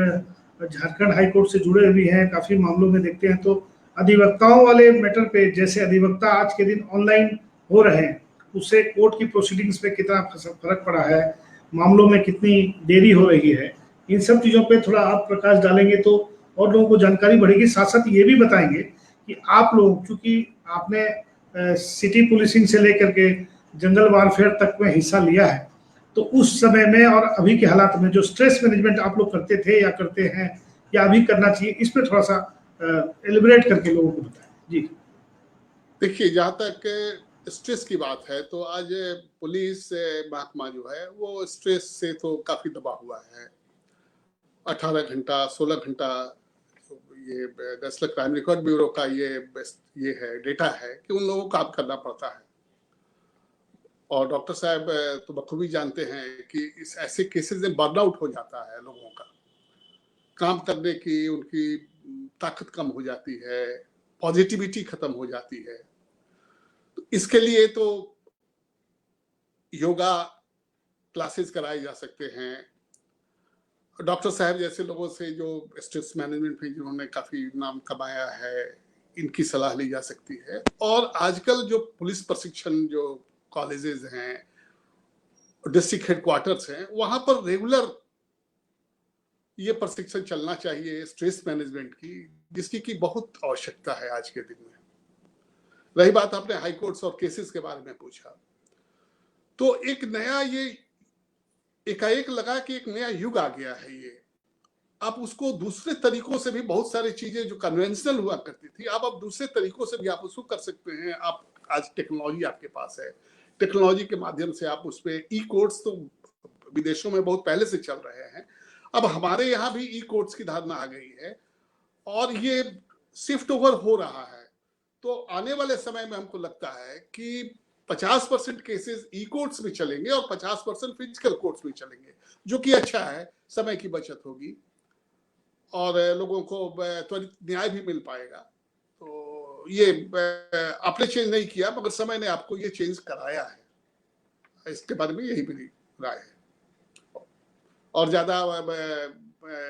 झारखंड हाई कोर्ट से जुड़े भी हैं, काफ़ी मामलों में देखते हैं, तो अधिवक्ताओं वाले मैटर पे, जैसे अधिवक्ता आज के दिन ऑनलाइन हो रहे हैं, उससे कोर्ट की प्रोसीडिंग्स पे कितना फर्क पड़ा है, मामलों में कितनी देरी हो रही है, इन सब चीज़ों पे थोड़ा आप प्रकाश डालेंगे तो और लोगों को जानकारी बढ़ेगी। साथ साथ ये भी बताएंगे कि आप लोग, चूँकि आपने सिटी पुलिसिंग से लेकर के जंगल वारफेयर तक में हिस्सा लिया है, तो उस समय में और अभी के हालात में जो स्ट्रेस मैनेजमेंट आप लोग करते थे या करते हैं या अभी करना चाहिए, इस पर थोड़ा सा एलिबरेट करके लोगों को बताएं जी। देखिए, जहाँ तक स्ट्रेस की बात है तो आज पुलिस महकमा जो है वो स्ट्रेस से तो काफी दबा हुआ है। 18 घंटा 16 घंटा ये नेशनल क्राइम रिकॉर्ड ब्यूरो का ये है डेटा है कि उन लोगों को काम करना पड़ता है। और डॉक्टर साहब तो बखूबी जानते हैं कि इस ऐसे केसेस में बर्नआउट हो जाता है लोगों का, काम करने की उनकी ताकत कम हो जाती है, पॉजिटिविटी खत्म हो जाती है। तो इसके लिए तो योगा क्लासेस कराए जा सकते हैं। डॉक्टर साहब जैसे लोगों से जो स्ट्रेस मैनेजमेंट में जिन्होंने काफी नाम कमाया है, इनकी सलाह ली जा सकती है। और आजकल जो पुलिस प्रशिक्षण जो कॉलेजेस हैं, डिस्ट्रिक्ट हेडक्वार्टर्स हैं, वहां पर रेगुलर ये प्रशिक्षण चलना चाहिए स्ट्रेस मैनेजमेंट की, जिसकी की बहुत आवश्यकता है आज के दिन में। रही बात आपने हाई कोर्ट्स और केसेस के बारे में पूछा, तो एक नया ये एकाएक लगा कि एक नया युग आ गया है। ये आप उसको दूसरे तरीकों से भी, बहुत सारी चीजें जो कन्वेंशनल हुआ करती थी, आप दूसरे तरीकों से भी आप उसको कर सकते हैं। आप आज टेक्नोलॉजी आपके पास है, टेक्नोलॉजी के माध्यम से आप उस पर ई कोर्ट्स तो विदेशों में बहुत पहले से चल रहे हैं, अब हमारे यहाँ भी ई कोर्ट्स की धारणा आ गई है और ये शिफ्ट ओवर हो रहा है। तो आने वाले समय में हमको लगता है कि 50% केसेस ई कोर्ट्स में चलेंगे और 50% फिजिकल कोर्ट्स में चलेंगे, जो कि अच्छा है, समय की बचत होगी और लोगों को त्वरित न्याय भी मिल पाएगा। तो ये आपने चेंज नहीं किया, मगर समय ने आपको ये चेंज कराया है। इसके बारे में यही मेरी राय है। और ज्यादा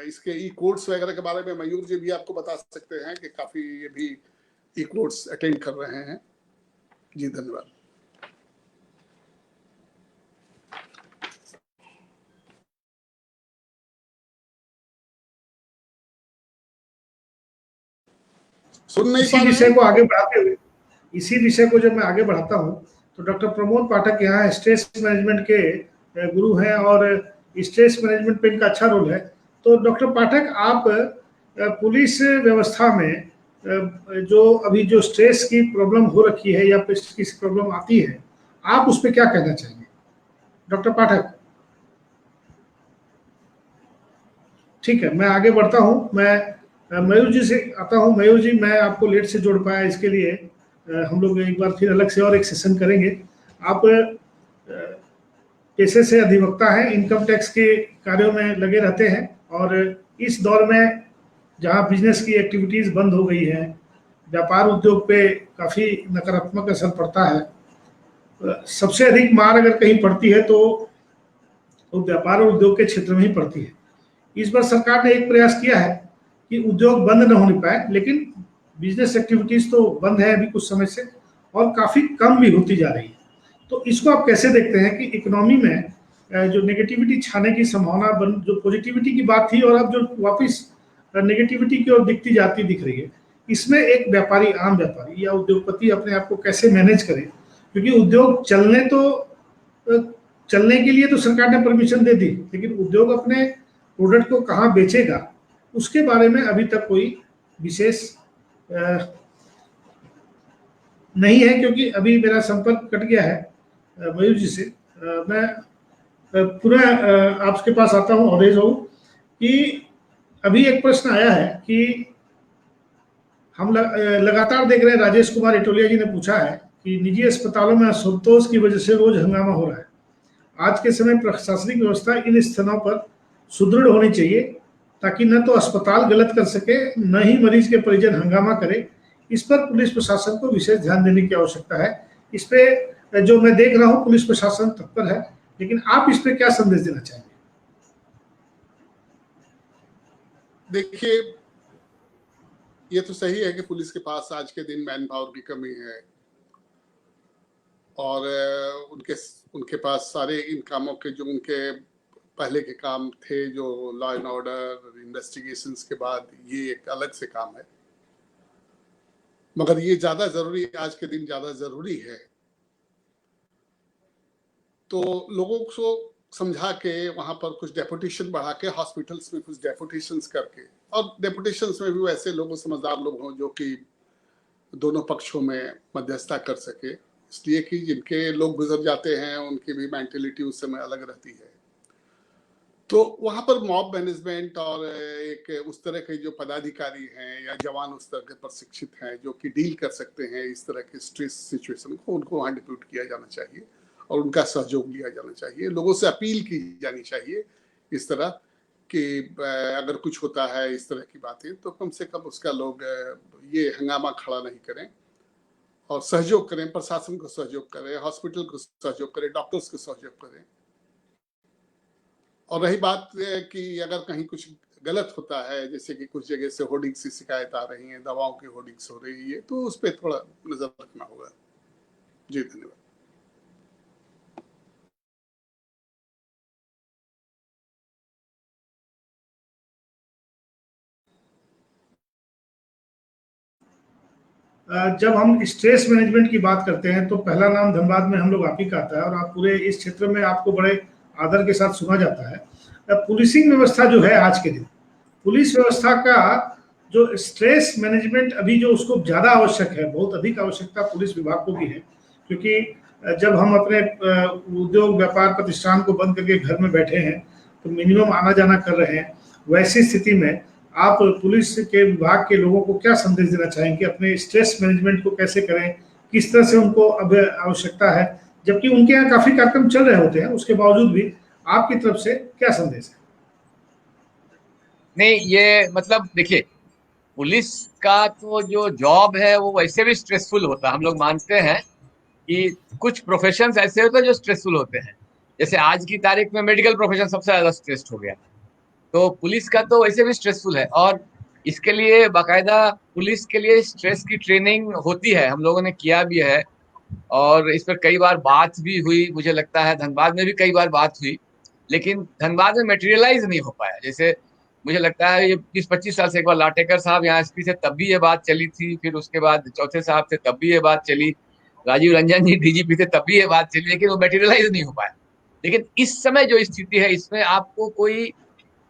इसके ई कोर्ट्स वगैरह के बारे में मयूर जी भी आपको बता सकते हैं कि काफी ये भी ई कोर्ट्स अटेंड कर रहे हैं। जी धन्यवाद। सुन नहीं पा रहे हैं? इसी विषय को जब मैं आगे बढ़ाता हूँ तो डॉक्टर प्रमोद पाठक यहाँ स्ट्रेस मैनेजमेंट के गुरु हैं और स्ट्रेस मैनेजमेंट पे इनका अच्छा रोल है। तो डॉक्टर पाठक, आप पुलिस व्यवस्था में जो अभी जो स्ट्रेस की प्रॉब्लम हो रखी है या की प्रॉब्लम आती है, आप उस पर क्या कहना चाहेंगे डॉक्टर पाठक? ठीक है, मैं आगे बढ़ता हूँ। मैं मयूर जी से आता हूँ। मयूर जी, मैं आपको लेट से जोड़ पाया, इसके लिए हम लोग एक बार फिर अलग से और एक सेशन करेंगे। आप पेशे से अधिवक्ता हैं, इनकम टैक्स के कार्यों में लगे रहते हैं और इस दौर में जहां बिजनेस की एक्टिविटीज़ बंद हो गई है, व्यापार उद्योग पे काफ़ी नकारात्मक असर पड़ता है। सबसे अधिक मार अगर कहीं पड़ती है तो व्यापार और उद्योग के क्षेत्र में ही पड़ती है। इस बार सरकार ने एक प्रयास किया है कि उद्योग बंद न होने पाए, लेकिन बिजनेस एक्टिविटीज़ तो बंद है अभी कुछ समय से और काफ़ी कम भी होती जा रही है। तो इसको आप कैसे देखते हैं कि इकोनॉमी में जो नेगेटिविटी छाने की संभावना जो पॉजिटिविटी की बात थी और अब जो वापस नेगेटिविटी की ओर दिखती जाती दिख रही है, इसमें एक व्यापारी, आम व्यापारी या उद्योगपति अपने आप को कैसे मैनेज करे? क्योंकि उद्योग चलने के लिए तो सरकार ने परमिशन दे दी, लेकिन उद्योग अपने प्रोडक्ट को कहाँ बेचेगा उसके बारे में अभी तक कोई विशेष नहीं है। क्योंकि अभी मेरा संपर्क कट गया है मयूर जी से। मैं पुनः आपके पास आता हूँ और कि अभी एक प्रश्न आया है कि हम लगातार देख रहे हैं, राजेश कुमार इटोलिया जी ने पूछा है कि निजी अस्पतालों में असंतोष की वजह से रोज हंगामा हो रहा है। आज के समय प्रशासनिक व्यवस्था इन स्थानों पर सुदृढ़ होनी चाहिए ताकि न तो अस्पताल गलत कर सके, न ही मरीज के परिजन हंगामा करे। इस पर पुलिस प्रशासन को विशेष ध्यान देने की आवश्यकता है। इस पे जो मैं देख रहा हूँ पुलिस प्रशासन तत्पर है, लेकिन आप इस पे क्या संदेश देना चाहेंगे? देखिए, ये तो सही है कि पुलिस के पास आज के दिन मैन पावर की कमी है और उनके पास सारे इन कामों के जो उनके पहले के काम थे, जो लॉ एंड ऑर्डर इन्वेस्टिगेशंस के बाद, ये एक अलग से काम है। मगर ये ज्यादा जरूरी, आज के दिन ज्यादा जरूरी है तो लोगों को समझा के वहाँ पर कुछ डेपुटेशन बढ़ा के, हॉस्पिटल्स में कुछ डेपुटेशंस करके, और डेपुटेशंस में भी वैसे लोग समझदार लोग हों जो कि दोनों पक्षों में मध्यस्थता कर सके, इसलिए कि जिनके लोग गुजर जाते हैं उनकी भी मेंटेलिटी उस समय अलग रहती है। तो वहाँ पर मॉब मैनेजमेंट और एक उस तरह के जो पदाधिकारी हैं या जवान उस तरह के प्रशिक्षित हैं जो कि डील कर सकते हैं इस तरह के स्ट्रेस सिचुएशन को, उनको वहाँ डिप्यूट किया जाना चाहिए और उनका सहयोग लिया जाना चाहिए। लोगों से अपील की जानी चाहिए इस तरह कि अगर कुछ होता है इस तरह की बातें तो कम से कम उसका लोग ये हंगामा खड़ा नहीं करें और सहयोग करें, प्रशासन को सहयोग करें, हॉस्पिटल को सहयोग करें, डॉक्टर्स को सहयोग करें। और रही बात कि अगर कहीं कुछ गलत होता है, जैसे कि कुछ जगह से होर्डिंग्स की शिकायत आ रही है, दवाओं की होर्डिंग्स हो रही है, तो उस पर थोड़ा नजर रखना होगा। जी धन्यवाद। जब हम स्ट्रेस मैनेजमेंट की बात करते हैं तो पहला नाम धनबाद में हम लोग आप ही का आता है और आप पूरे इस क्षेत्र में आपको बड़े आदर के साथ सुना जाता है। पुलिसिंग व्यवस्था जो है आज के दिन, पुलिस व्यवस्था का जो स्ट्रेस मैनेजमेंट अभी जो उसको ज़्यादा आवश्यक है, बहुत अधिक आवश्यकता पुलिस विभाग को भी है, क्योंकि जब हम अपने उद्योग व्यापार प्रतिष्ठान को बंद करके घर में बैठे हैं तो मिनिमम आना जाना कर रहे हैं, वैसी स्थिति में आप पुलिस के विभाग के लोगों को क्या संदेश देना चाहेंगे, अपने स्ट्रेस मैनेजमेंट को कैसे करें, किस तरह से उनको अब आवश्यकता है, जबकि उनके यहाँ काफी कार्यक्रम चल रहे होते हैं, उसके बावजूद भी आपकी तरफ से क्या संदेश है? नहीं, ये मतलब देखिए, पुलिस का तो जो जॉब है वो वैसे भी स्ट्रेसफुल होता है। हम लोग मानते हैं कि कुछ प्रोफेशंस ऐसे होते हैं जो स्ट्रेसफुल होते हैं, जैसे आज की तारीख में मेडिकल प्रोफेशन सबसे ज्यादा स्ट्रेस्ड हो गया, तो पुलिस का तो वैसे भी स्ट्रेसफुल है। और इसके लिए बाकायदा पुलिस के लिए स्ट्रेस की ट्रेनिंग होती है, हम लोगों ने किया भी है और इस पर कई बार बात भी हुई। मुझे लगता है धनबाद में भी कई बार बात हुई, लेकिन धनबाद में मटेरियलाइज नहीं हो पाया। जैसे मुझे लगता है ये 20-25 साल से एक बार लाटेकर साहब यहाँ एसपी थे तब भी ये बात चली थी, फिर उसके बाद चौथे साहब थे तब भी ये बात चली, राजीव रंजन जी डीजीपी थे तब भी ये बात चली, लेकिन वो मटेरियलाइज नहीं हो पाया। लेकिन इस समय जो स्थिति है इसमें आपको कोई,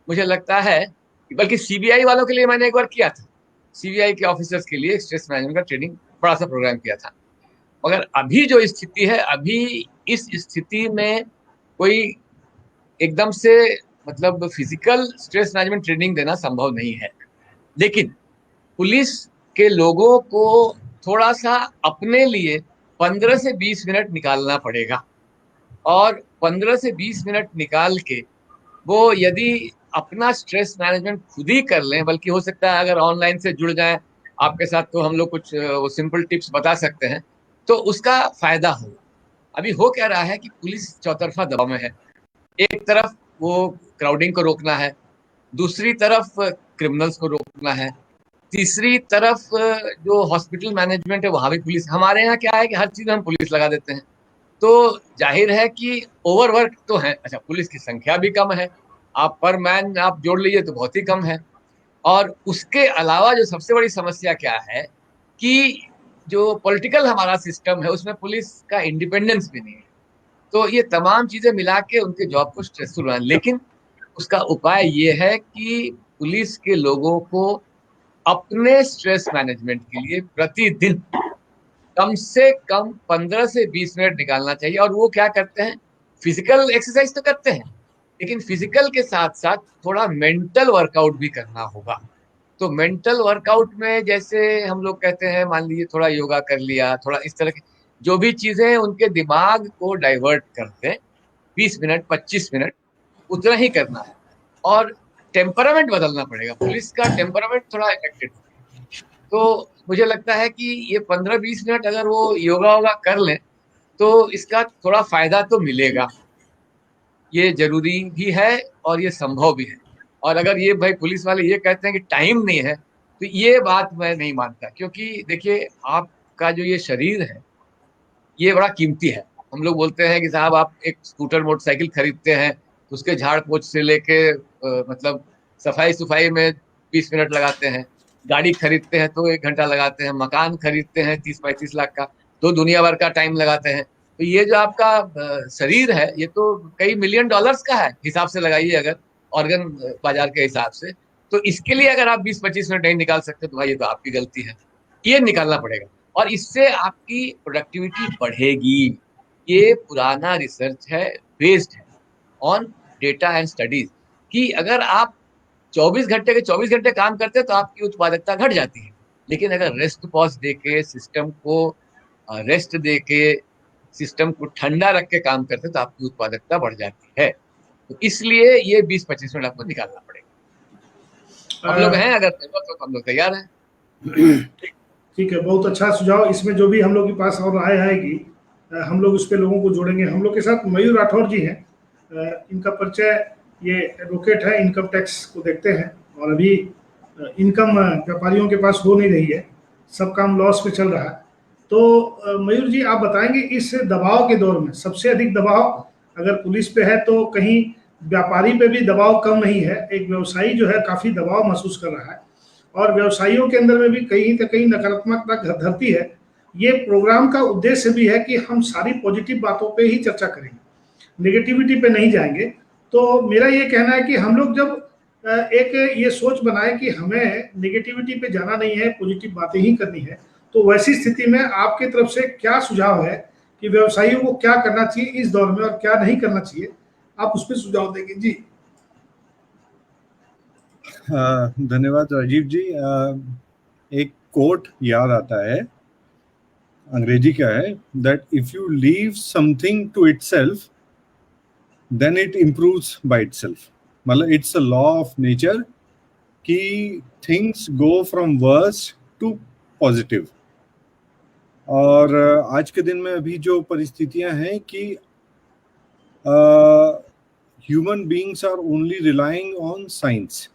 मुझे लगता है, बल्कि सीबीआई वालों के लिए मैंने एक बार किया था, सीबीआई के ऑफिसर्स के लिए स्ट्रेस मैनेजमेंट का ट्रेनिंग बड़ा सा प्रोग्राम किया था। मगर अभी जो स्थिति है, अभी इस स्थिति में कोई एकदम से मतलब फिजिकल स्ट्रेस मैनेजमेंट ट्रेनिंग देना संभव नहीं है। लेकिन पुलिस के लोगों को थोड़ा सा अपने लिए 15 से 20 मिनट निकालना पड़ेगा, और 15 से 20 मिनट निकाल के वो यदि अपना स्ट्रेस मैनेजमेंट खुद ही कर लें, बल्कि हो सकता है अगर ऑनलाइन से जुड़ जाएं आपके साथ तो हम लोग कुछ वो सिंपल टिप्स बता सकते हैं, तो उसका फायदा हो। अभी हो क्या रहा है कि पुलिस चौतरफा दबाव में है। एक तरफ वो क्राउडिंग को रोकना है, दूसरी तरफ क्रिमिनल्स को रोकना है, तीसरी तरफ जो हॉस्पिटल मैनेजमेंट है वहां भी पुलिस। हमारे यहाँ क्या है कि हर चीज में हम पुलिस लगा देते हैं, तो जाहिर है कि ओवरवर्क तो है। अच्छा, पुलिस की संख्या भी कम है, आप पर मैन आप जोड़ लीजिए तो बहुत ही कम है। और उसके अलावा जो सबसे बड़ी समस्या क्या है कि जो पॉलिटिकल हमारा सिस्टम है उसमें पुलिस का इंडिपेंडेंस भी नहीं है। तो ये तमाम चीजें मिला के उनके जॉब को स्ट्रेसफुल बना, लेकिन उसका उपाय ये है कि पुलिस के लोगों को अपने स्ट्रेस मैनेजमेंट के लिए प्रतिदिन कम से कम 15 से 20 मिनट निकालना चाहिए। और वो क्या करते हैं, फिजिकल एक्सरसाइज तो करते हैं, लेकिन फिजिकल के साथ साथ थोड़ा मेंटल वर्कआउट भी करना होगा। तो मेंटल वर्कआउट में जैसे हम लोग कहते हैं, मान लीजिए थोड़ा योगा कर लिया, थोड़ा इस तरह की जो भी चीजें उनके दिमाग को डाइवर्ट करते हैं, 20 मिनट 25 मिनट उतना ही करना है। और टेम्परामेंट बदलना पड़ेगा, पुलिस का टेम्परामेंट थोड़ा इफेक्टेड। तो मुझे लगता है कि ये 15-20 मिनट अगर वो योगा वोगा कर लें तो इसका थोड़ा फायदा तो मिलेगा। ये जरूरी भी है और ये संभव भी है। और अगर ये भाई पुलिस वाले ये कहते हैं कि टाइम नहीं है, तो ये बात मैं नहीं मानता, क्योंकि देखिए आपका जो ये शरीर है ये बड़ा कीमती है। हम लोग बोलते हैं कि साहब आप एक स्कूटर मोटरसाइकिल खरीदते हैं तो उसके झाड़ पोछ से लेके मतलब सफाई सुफाई में 20 मिनट लगाते हैं, गाड़ी खरीदते हैं तो 1 घंटा लगाते हैं, मकान खरीदते हैं 30-35 लाख का तो दुनिया भर का टाइम लगाते हैं। तो ये जो आपका शरीर है ये तो कई मिलियन डॉलर्स का है, हिसाब से लगाइए अगर ऑर्गन बाजार के हिसाब से। तो इसके लिए अगर आप 20-25 मिनट नहीं निकाल सकते तो भाई ये तो आपकी गलती है, ये निकालना पड़ेगा। और इससे आपकी प्रोडक्टिविटी बढ़ेगी। ये पुराना रिसर्च है, बेस्ड है ऑन डेटा एंड स्टडीज, कि अगर आप 24 घंटे के 24 घंटे काम करते हैं तो आपकी उत्पादकता घट जाती है, लेकिन अगर रेस्ट पॉज दे के, सिस्टम को रेस्ट दे के, सिस्टम को ठंडा रख के काम करते हैं तो आपकी उत्पादकता बढ़ जाती है। तो इसलिए ये 20-25 मिनट आपको निकालना पड़ेगा। हम लोग हैं, अगर जरूरत हो तो हम लोग तैयार हैं। ठीक है, बहुत अच्छा सुझाव। इसमें जो भी हम लोग के पास और राय आएगी हम लोग उस पर लोगों को जोड़ेंगे। हम लोग के साथ मयूर राठौर जी हैं, इनका परिचय, ये एडवोकेट है, इनकम टैक्स को देखते हैं और अभी इनकम व्यापारियों के पास हो नहीं रही है, सब काम लॉस पे चल रहा है। तो मयूर जी आप बताएंगे इस दबाव के दौर में सबसे अधिक दबाव अगर पुलिस पे है तो कहीं व्यापारी पे भी दबाव कम नहीं है? एक व्यवसायी जो है काफी दबाव महसूस कर रहा है और व्यवसायियों के अंदर में भी कहीं ना कहीं नकारात्मकता धरती है। ये प्रोग्राम का उद्देश्य भी है कि हम सारी पॉजिटिव बातों पे ही चर्चा करेंगे, नेगेटिविटी पे नहीं जाएंगे। तो मेरा ये कहना है कि हम लोग जब एक ये सोच बनाए कि हमें नेगेटिविटी पे जाना नहीं है, पॉजिटिव बातें ही करनी है, तो वैसी स्थिति में आपकी तरफ से क्या सुझाव है कि व्यवसायियों को क्या करना चाहिए इस दौर में और क्या नहीं करना चाहिए, आप उस पर सुझाव देंगे जी। धन्यवाद राजीव जी। एक कोट याद आता है, अंग्रेजी का है, that if you leave something to itself then it improves by itself. मतलब it's a law of nature कि things go from worse to positive. और आज के दिन में अभी जो परिस्थितियां हैं कि human beings are only relying on science.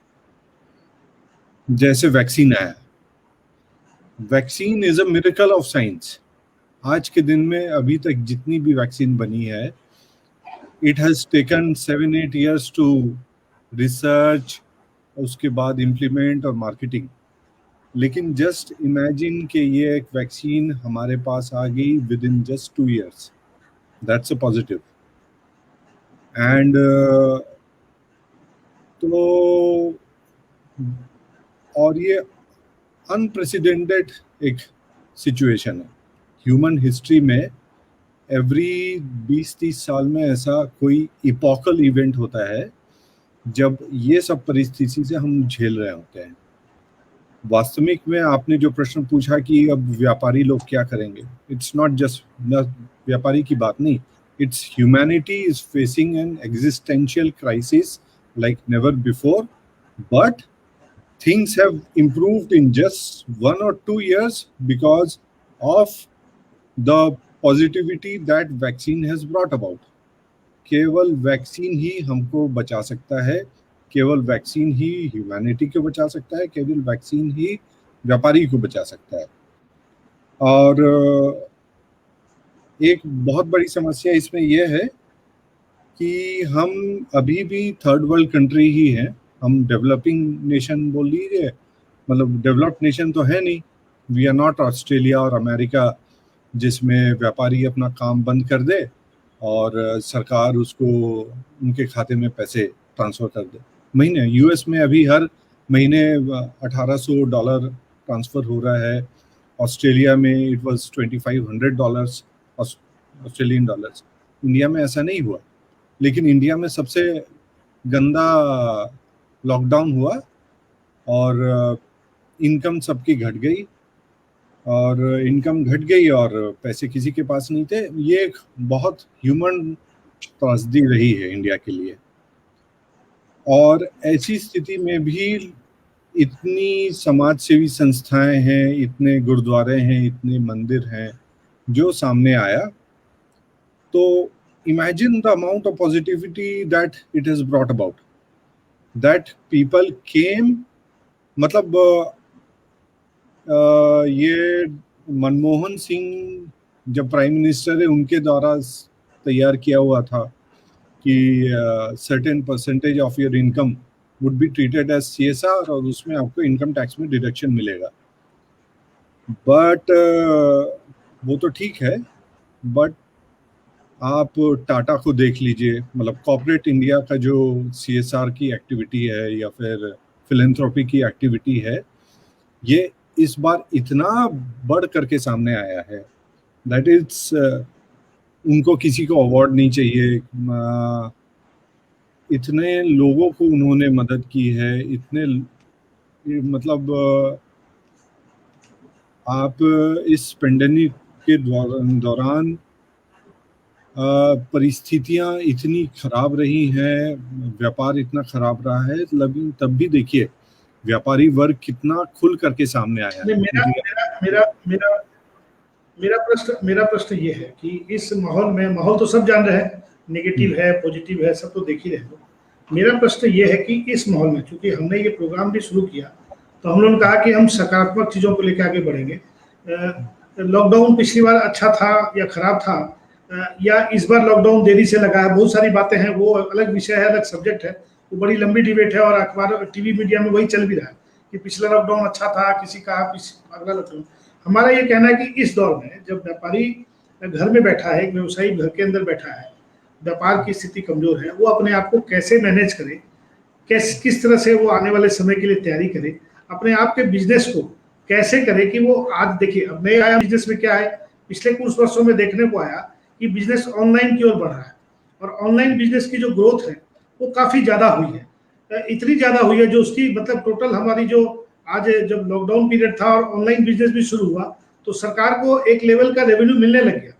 जैसे वैक्सीन आया, vaccine is a miracle of science. आज के दिन में अभी तक जितनी भी वैक्सीन बनी है, it has taken 7-8 years to research, उसके बाद इम्प्लीमेंट और मार्केटिंग। लेकिन जस्ट इमेजिन कि ये एक वैक्सीन हमारे पास आ गई with in just 2 years, that's a positive. And तो और ये अनप्रेसिडेंटेड एक सिचुएशन है ह्यूमन हिस्ट्री में। एवरी 20-30 साल में ऐसा कोई इपोकल इवेंट होता है जब ये सब परिस्थिति से हम झेल रहे होते हैं। वास्तविक में आपने जो प्रश्न पूछा कि अब व्यापारी लोग क्या करेंगे, इट्स नॉट जस्ट व्यापारी की बात नहीं, it's humanity is facing an existential crisis like never before, but things have improved in just 1 or 2 years because of the positivity that vaccine has brought about. केवल वैक्सीन ही हमको बचा सकता है, केवल वैक्सीन ही ह्यूमैनिटी को बचा सकता है, केवल वैक्सीन ही व्यापारी को बचा सकता है। और एक बहुत बड़ी समस्या इसमें यह है कि हम अभी भी थर्ड वर्ल्ड कंट्री ही हैं। हम डेवलपिंग नेशन बोल लीजिए, मतलब डेवलप्ड नेशन तो है नहीं। वी आर नॉट ऑस्ट्रेलिया और अमेरिका जिसमें व्यापारी अपना काम बंद कर दे और सरकार उसको उनके खाते में पैसे ट्रांसफ़र कर दे महीने। यूएस में अभी हर महीने $1800 ट्रांसफ़र हो रहा है। ऑस्ट्रेलिया में it was $2500 Australian dollars. India में ऐसा नहीं हुआ, लेकिन इंडिया में सबसे गंदा लॉकडाउन हुआ और इनकम सबकी घट गई, और इनकम घट गई और पैसे किसी के पास नहीं थे। ये एक बहुत ह्यूमन त्रासदी रही है इंडिया के लिए। और ऐसी स्थिति में भी इतनी समाज सेवी संस्थाएं हैं, इतने गुरुद्वारे हैं, इतने मंदिर हैं जो सामने आया। तो imagine the amount of positivity that it has brought about, that people came। मतलब ये मनमोहन सिंह जब प्राइम मिनिस्टर है उनके द्वारा तैयार किया हुआ था कि certain percentage of your income would be treated as CSR और उसमें आपको इनकम टैक्स में डिडक्शन मिलेगा। बट वो तो ठीक है, बट आप टाटा को देख लीजिए, मतलब कॉर्पोरेट इंडिया का जो CSR की एक्टिविटी है या फिर फिलेंथ्रोपी की एक्टिविटी है, ये इस बार इतना बढ़ करके सामने आया है दैट इट्स उनको किसी को अवार्ड नहीं चाहिए। इतने लोगों को उन्होंने मदद की है, इतने मतलब आप इस पेंडेमिक के दौरान परिस्थितियां इतनी खराब रही हैं, व्यापार इतना खराब रहा है, लेकिन तब भी देखिए व्यापारी वर्ग कितना खुल करके सामने आया है। मेरा प्रश्न ये है कि इस माहौल में, माहौल तो सब जान रहे हैं, नेगेटिव है, पॉजिटिव है, सब तो देख ही रहे हो। मेरा प्रश्न ये है कि इस माहौल में, चूंकि हमने ये प्रोग्राम भी शुरू किया तो हम लोगों ने कहा कि हम सकारात्मक चीज़ों को लेकर आगे बढ़ेंगे। लॉकडाउन पिछली बार अच्छा था या खराब था, या इस बार लॉकडाउन देरी से लगा है, बहुत सारी बातें हैं, वो अलग विषय है, अलग सब्जेक्ट है, वो बड़ी लंबी डिबेट है और अखबार टीवी मीडिया में वही चल भी रहा है कि पिछला लॉकडाउन अच्छा था, किसी का अगला लॉकडाउन। हमारा ये कहना है कि इस दौर में जब व्यापारी घर में बैठा है, एक व्यवसायी घर के अंदर बैठा है, व्यापार की स्थिति कमजोर है, वो अपने आप को कैसे मैनेज करे, किस तरह से वो आने वाले समय के लिए तैयारी करे, अपने आप के बिजनेस को कैसे करे कि वो आज देखिए अब नए आया बिजनेस में क्या है, पिछले कुछ वर्षों में देखने को आया कि बिजनेस ऑनलाइन की ओर बढ़ रहा है और ऑनलाइन बिजनेस की जो ग्रोथ है वो काफी ज्यादा हुई है, इतनी ज्यादा हुई है जो उसकी मतलब टोटल हमारी जो आज जब लॉकडाउन पीरियड था और ऑनलाइन बिजनेस भी शुरू हुआ तो सरकार को एक लेवल का रेवेन्यू मिलने लग गया,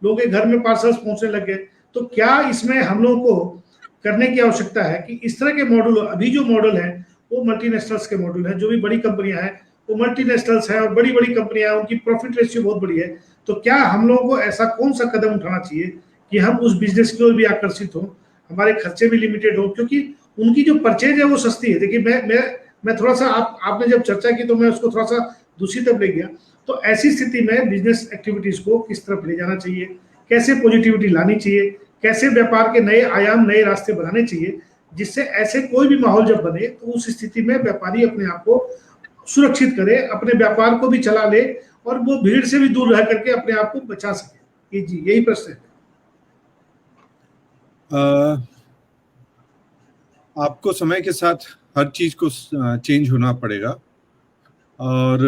लोगों के घर में पार्सल्स पहुंचने लग गए। तो क्या इसमें हम लोगों को करने की आवश्यकता है कि इस तरह के मॉडल, अभी जो मॉडल है वो मल्टीनेशनल्स के मॉडल है, जो भी बड़ी कंपनियां हैं वो मल्टीनेशनल्स हैं और बड़ी बड़ी कंपनियां हैं, उनकी प्रॉफिट रेशियो बहुत बड़ी है। तो क्या हम लोगों को ऐसा कौन सा कदम उठाना चाहिए कि हम उस बिजनेस की ओर भी आकर्षित हों, हमारे खर्चे भी लिमिटेड हो, क्योंकि उनकी जो परचेज है वो सस्ती है। देखिए मैं थोड़ा सा आपने जब चर्चा की तो मैं उसको थोड़ा सा दूसरी तरफ ले गया। तो ऐसी स्थिति में बिजनेस एक्टिविटीज को किस तरफ ले जाना चाहिए, कैसे पॉजिटिविटी लानी चाहिए, कैसे व्यापार के नए आयाम, नए रास्ते बनाने चाहिए, जिससे ऐसे कोई भी माहौल जब बने तो उस स्थिति में व्यापारी अपने आप को सुरक्षित करे, अपने व्यापार को भी चला ले और वो भीड़ से भी दूर रह करके अपने आप को बचा सके। जी यही प्रश्न है। आपको समय के साथ हर चीज को चेंज होना पड़ेगा और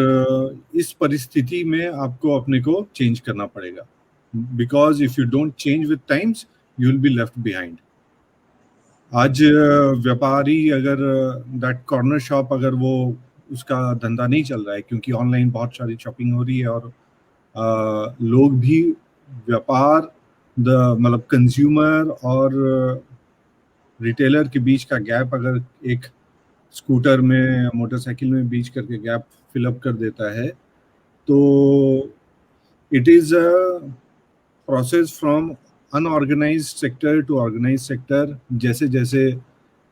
इस परिस्थिति में आपको अपने को चेंज करना पड़ेगा, because if you don't change with times you will be left behind. आज व्यापारी अगर दैट कॉर्नर शॉप अगर वो उसका धंधा नहीं चल रहा है क्योंकि ऑनलाइन बहुत सारी शॉपिंग हो रही है और लोग भी व्यापार मतलब कंज्यूमर और रिटेलर के बीच का गैप अगर एक स्कूटर में, मोटरसाइकिल में बीच करके गैप फिलअप कर देता है तो it is a process from unorganised sector to organised sector. जैसे जैसे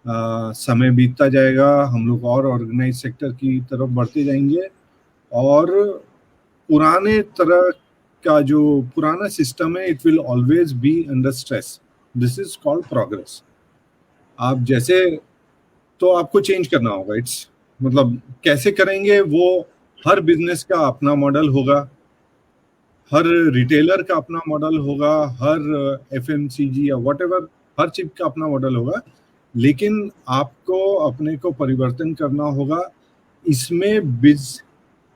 समय बीतता जाएगा हम लोग और ऑर्गेनाइज्ड सेक्टर की तरफ बढ़ते जाएंगे और पुराने तरह का जो पुराना सिस्टम है it will always be under stress. This is called progress. आप जैसे तो आपको चेंज करना होगा। इट्स मतलब कैसे करेंगे वो हर बिजनेस का अपना मॉडल होगा, हर रिटेलर का अपना मॉडल होगा, हर FMCG या व्हाटएवर हर चीज का अपना मॉडल होगा, लेकिन आपको अपने को परिवर्तन करना होगा। इसमें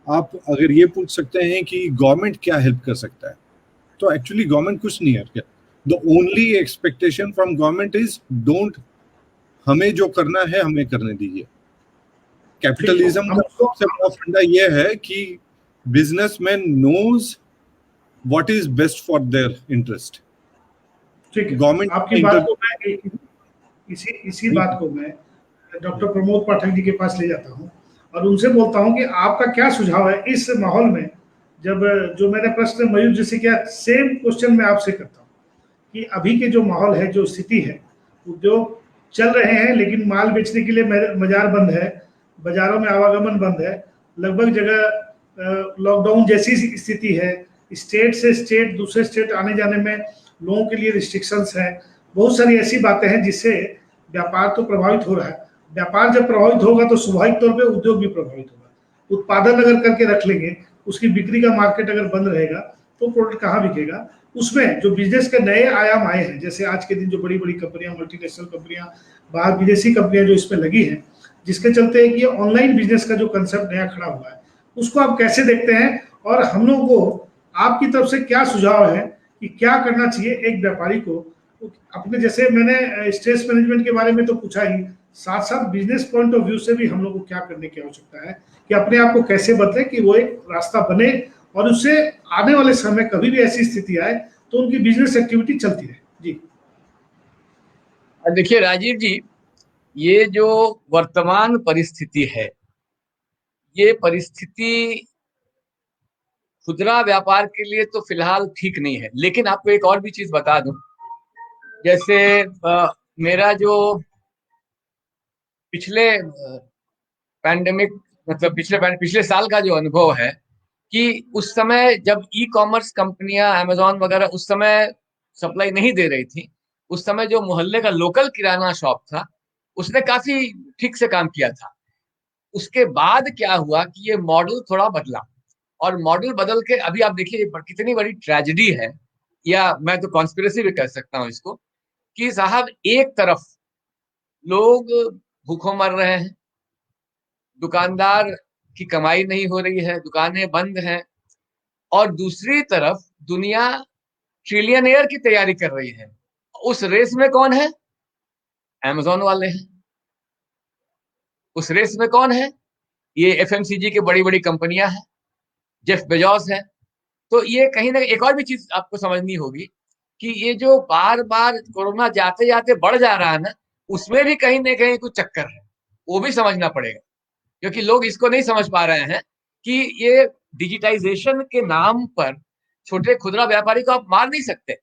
आप अगर ये पूछ सकते हैं कि गवर्नमेंट क्या हेल्प कर सकता है, तो एक्चुअली गवर्नमेंट कुछ नहीं है। The only expectation from government is don't, हमें जो करना है हमें करने दीजिए। कैपिटलिज्म का सबसे बड़ा फंडा ये है कि businessman knows what is best for their interest. ठीक है, गवर्नमेंट आपकी बात को मैं इसी बात को मैं डॉक्टर प्रमोद पाठक जी के पास ले जाता हूं और उनसे बोलता हूं कि आपका क्या सुझाव है इस माहौल में, जब जो मैंने प्रश्न मयूर जी से किया, सेम क्वेश्चन मैं आपसे करता हूं कि अभी के जो माहौल है, जो स्थिति है, उद्योग चल रहे हैं लेकिन माल बेचने के लिए बाजार बंद है, बाजारों में आवागमन बंद है, लगभग जगह लॉकडाउन जैसी स्थिति है, स्टेट से स्टेट दूसरे स्टेट आने जाने में लोगों के लिए रिस्ट्रिक्शंस हैं, बहुत सारी ऐसी बातें हैं जिससे व्यापार तो प्रभावित हो रहा है। व्यापार जब प्रभावित होगा तो स्वाभाविक तौर पे उद्योग भी प्रभावित होगा। उत्पादन अगर करके रख लेंगे, उसकी बिक्री का मार्केट अगर बंद रहेगा तो प्रोडक्ट कहाँ बिकेगा। उसमें जो बिजनेस के नए आयाम आए हैं, जैसे आज के दिन जो बड़ी बड़ी कंपनियां, मल्टीनेशनल कंपनियां, बाहर विदेशी कंपनियां जो इसमें लगी हैं, जिसके चलते एक ये ऑनलाइन बिजनेस का जो कंसेप्ट नया खड़ा हुआ है, उसको आप कैसे देखते हैं, और हम लोगों को आपकी तरफ से क्या सुझाव है कि क्या करना चाहिए एक व्यापारी को अपने, जैसे मैंने स्ट्रेस मैनेजमेंट के बारे में तो पूछा ही, साथ साथ बिजनेस पॉइंट ऑफ व्यू से भी हम लोग को क्या करने की आवश्यकता है कि अपने आप को कैसे बदले कि वो एक रास्ता बने और उससे आने वाले समय कभी भी ऐसी स्थिति आए तो उनकी बिजनेस एक्टिविटी चलती रहे। जी देखिए राजीव जी, ये जो वर्तमान परिस्थिति है, ये परिस्थिति खुदरा व्यापार के लिए तो फिलहाल ठीक नहीं है। लेकिन आपको एक और भी चीज बता दूं, जैसे मेरा जो पिछले पैंडेमिक मतलब पिछले साल का जो अनुभव है कि उस समय जब ई कॉमर्स कंपनियां अमेजोन वगैरह उस समय सप्लाई नहीं दे रही थी, उस समय जो मोहल्ले का लोकल किराना शॉप था उसने काफी ठीक से काम किया था। उसके बाद क्या हुआ कि ये मॉडल थोड़ा बदला, और मॉडल बदल के अभी आप देखिए कितनी बड़ी ट्रेजेडी है, या मैं तो कॉन्स्पिरेसी भी कह सकता हूं इसको, कि साहब एक तरफ लोग भूखों मर रहे हैं, दुकानदार की कमाई नहीं हो रही है, दुकानें बंद हैं, और दूसरी तरफ दुनिया ट्रिलियनेयर की तैयारी कर रही है। उस रेस में कौन है? अमेजोन वाले हैं। उस रेस में कौन है? ये एफएमसीजी की बड़ी बड़ी कंपनियां हैं, जेफ बेजोस है। तो ये कहीं ना एक और भी चीज आपको समझनी होगी कि ये जो बार बार कोरोना जाते जाते बढ़ जा रहा है ना, उसमें भी कहीं ना कहीं कुछ चक्कर है, वो भी समझना पड़ेगा। क्योंकि लोग इसको नहीं समझ पा रहे हैं कि ये डिजिटाइजेशन के नाम पर छोटे खुदरा व्यापारी को आप मार नहीं सकते,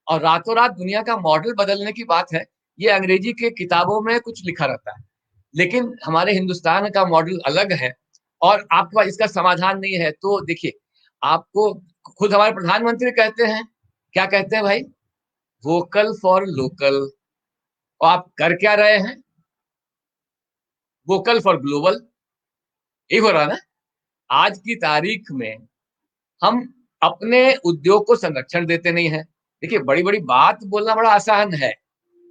और रातों रात दुनिया का मॉडल बदलने की बात है, ये अंग्रेजी के किताबों में कुछ लिखा रहता है, लेकिन हमारे हिंदुस्तान का मॉडल अलग है और आपके पास इसका समाधान नहीं है। तो देखिए, आपको खुद हमारे प्रधानमंत्री कहते हैं, क्या कहते हैं भाई? Vocal for local. और आप कर क्या रहे हैं? Vocal for global. ये हो रहा ना। आज की तारीख में हम अपने उद्योग को संरक्षण देते नहीं है। देखिए, बड़ी बड़ी बात बोलना बड़ा आसान है,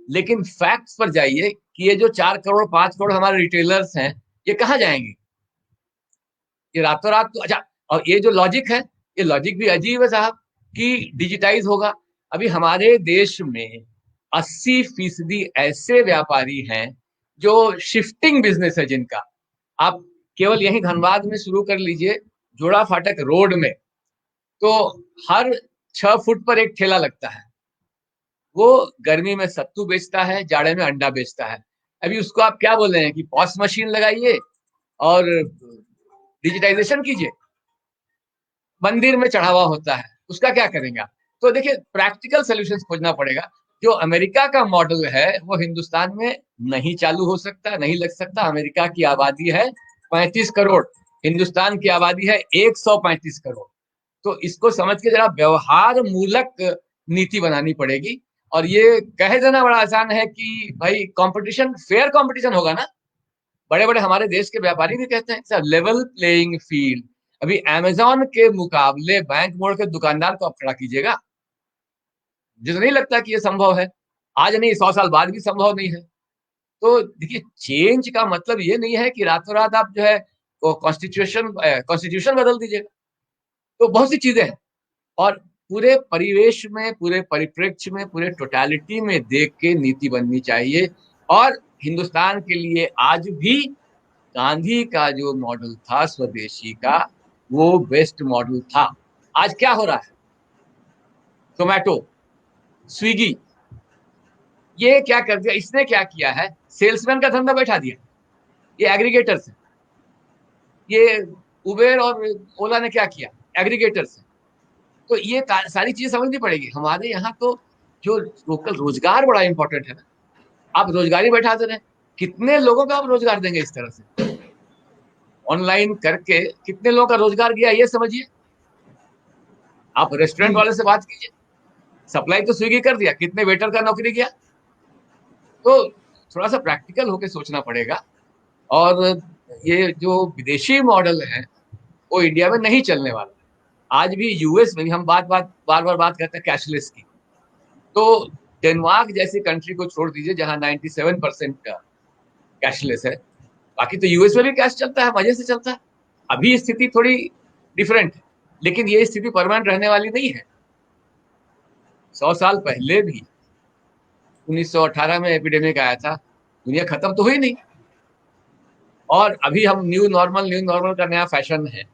लेकिन फैक्ट्स पर जाइए कि ये जो 4 करोड़ 5 करोड़ हमारे रिटेलर्स हैं, ये कहाँ जाएंगे? ये रातों रात तो अच्छा। और ये जो लॉजिक है, ये लॉजिक भी अजीब है साहब, कि डिजिटाइज होगा। अभी हमारे देश में 80% ऐसे व्यापारी हैं जो शिफ्टिंग बिजनेस है जिनका। आप केवल यही धनबाद में शुरू कर लीजिए, जोड़ा फाटक रोड में, तो हर 6 फुट पर एक ठेला लगता है। वो गर्मी में सत्तू बेचता है, जाड़े में अंडा बेचता है। अभी उसको आप क्या बोल रहे हैं कि पॉस मशीन लगाइए और डिजिटाइजेशन कीजिए? मंदिर में चढ़ावा होता है, उसका क्या करेंगे आप? तो देखिए, प्रैक्टिकल सॉल्यूशंस खोजना पड़ेगा। जो अमेरिका का मॉडल है वो हिंदुस्तान में नहीं चालू हो सकता, नहीं लग सकता। अमेरिका की आबादी है 35 करोड़, हिंदुस्तान की आबादी है 135 करोड़। तो इसको समझ के जरा व्यवहार मूलक नीति बनानी पड़ेगी। और ये कह देना बड़ा आसान है कि भाई कंपटीशन, फेयर कंपटीशन होगा ना। बड़े बड़े हमारे देश के व्यापारी भी कहते हैं सर, लेवल प्लेइंग फील्ड। अभी अमेजोन के मुकाबले बैंक मोड़ के दुकानदार को आप खड़ा कीजिएगा, मुझे नहीं लगता कि ये संभव है। आज नहीं, 100 साल बाद भी संभव नहीं है। तो देखिए, चेंज का मतलब ये नहीं है कि रातों रात आप जो है कॉन्स्टिट्यूशन बदल दीजिएगा। तो बहुत सी चीजें हैं, और पूरे परिवेश में, पूरे परिप्रेक्ष्य में, पूरे टोटालिटी में देख के नीति बननी चाहिए। और हिंदुस्तान के लिए आज भी गांधी का जो मॉडल था स्वदेशी का, वो बेस्ट मॉडल था। आज क्या हो रहा है? जोमैटो, स्विगी, ये क्या कर दिया? इसने क्या किया है? सेल्समैन का धंधा बैठा दिया। ये एग्रीगेटर्स है। ये उबेर और ओला ने क्या किया? एग्रीगेटर्स है। तो ये सारी चीजें समझनी पड़ेगी। हमारे यहाँ तो जो लोकल रोजगार बड़ा इंपॉर्टेंट है ना। आप रोजगारी बैठा दे रहे हैं, कितने लोगों का आप रोजगार देंगे इस तरह से? ऑनलाइन करके कितने लोगों का रोजगार गया, ये समझिए। आप रेस्टोरेंट वाले से बात कीजिए, सप्लाई तो स्विगी कर दिया, कितने वेटर का नौकरी गया? तो थोड़ा सा प्रैक्टिकल होकर सोचना पड़ेगा। और ये जो विदेशी मॉडल है वो इंडिया में नहीं चलने वाला। आज भी यूएस में भी हम बार बार बात करते हैं कैशलेस की, तो डेनमार्क जैसी कंट्री को छोड़ दीजिए जहां 97% का कैशलेस है, बाकी तो यूएस में भी कैश चलता है, मजे से चलता है। अभी स्थिति थोड़ी डिफरेंट है, लेकिन ये स्थिति परमानेंट रहने वाली नहीं है। 100 साल पहले भी 1918 में एपिडेमिक आया था, दुनिया खत्म तो हुई नहीं। और अभी हम न्यू नॉर्मल का नया फैशन है,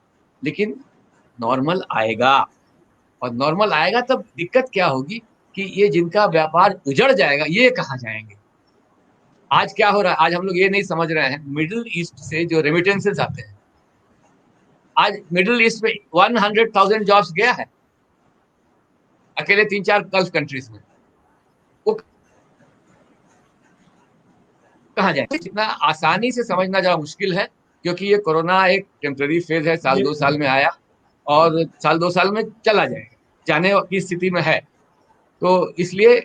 लेकिन नॉर्मल आएगा, और नॉर्मल आएगा तब दिक्कत क्या होगी कि ये जिनका व्यापार उजड़ जाएगा ये कहाँ जाएंगे। आज क्या हो रहा है, आज हम लोग ये नहीं समझ रहे हैं, मिडिल ईस्ट से जो रेमिटेंसेस आते हैं, आज मिडिल ईस्ट में 100,000 जॉब्स गया है अकेले 3-4 गल्फ कंट्रीज में। वो कहाँ जाए, इतना आसानी से समझना जरा मुश्किल है, क्योंकि ये कोरोना एक टेम्पररी फेज है, साल 2 साल में आया और साल 2 साल में चला जाएगा, जाने की स्थिति में है। तो इसलिए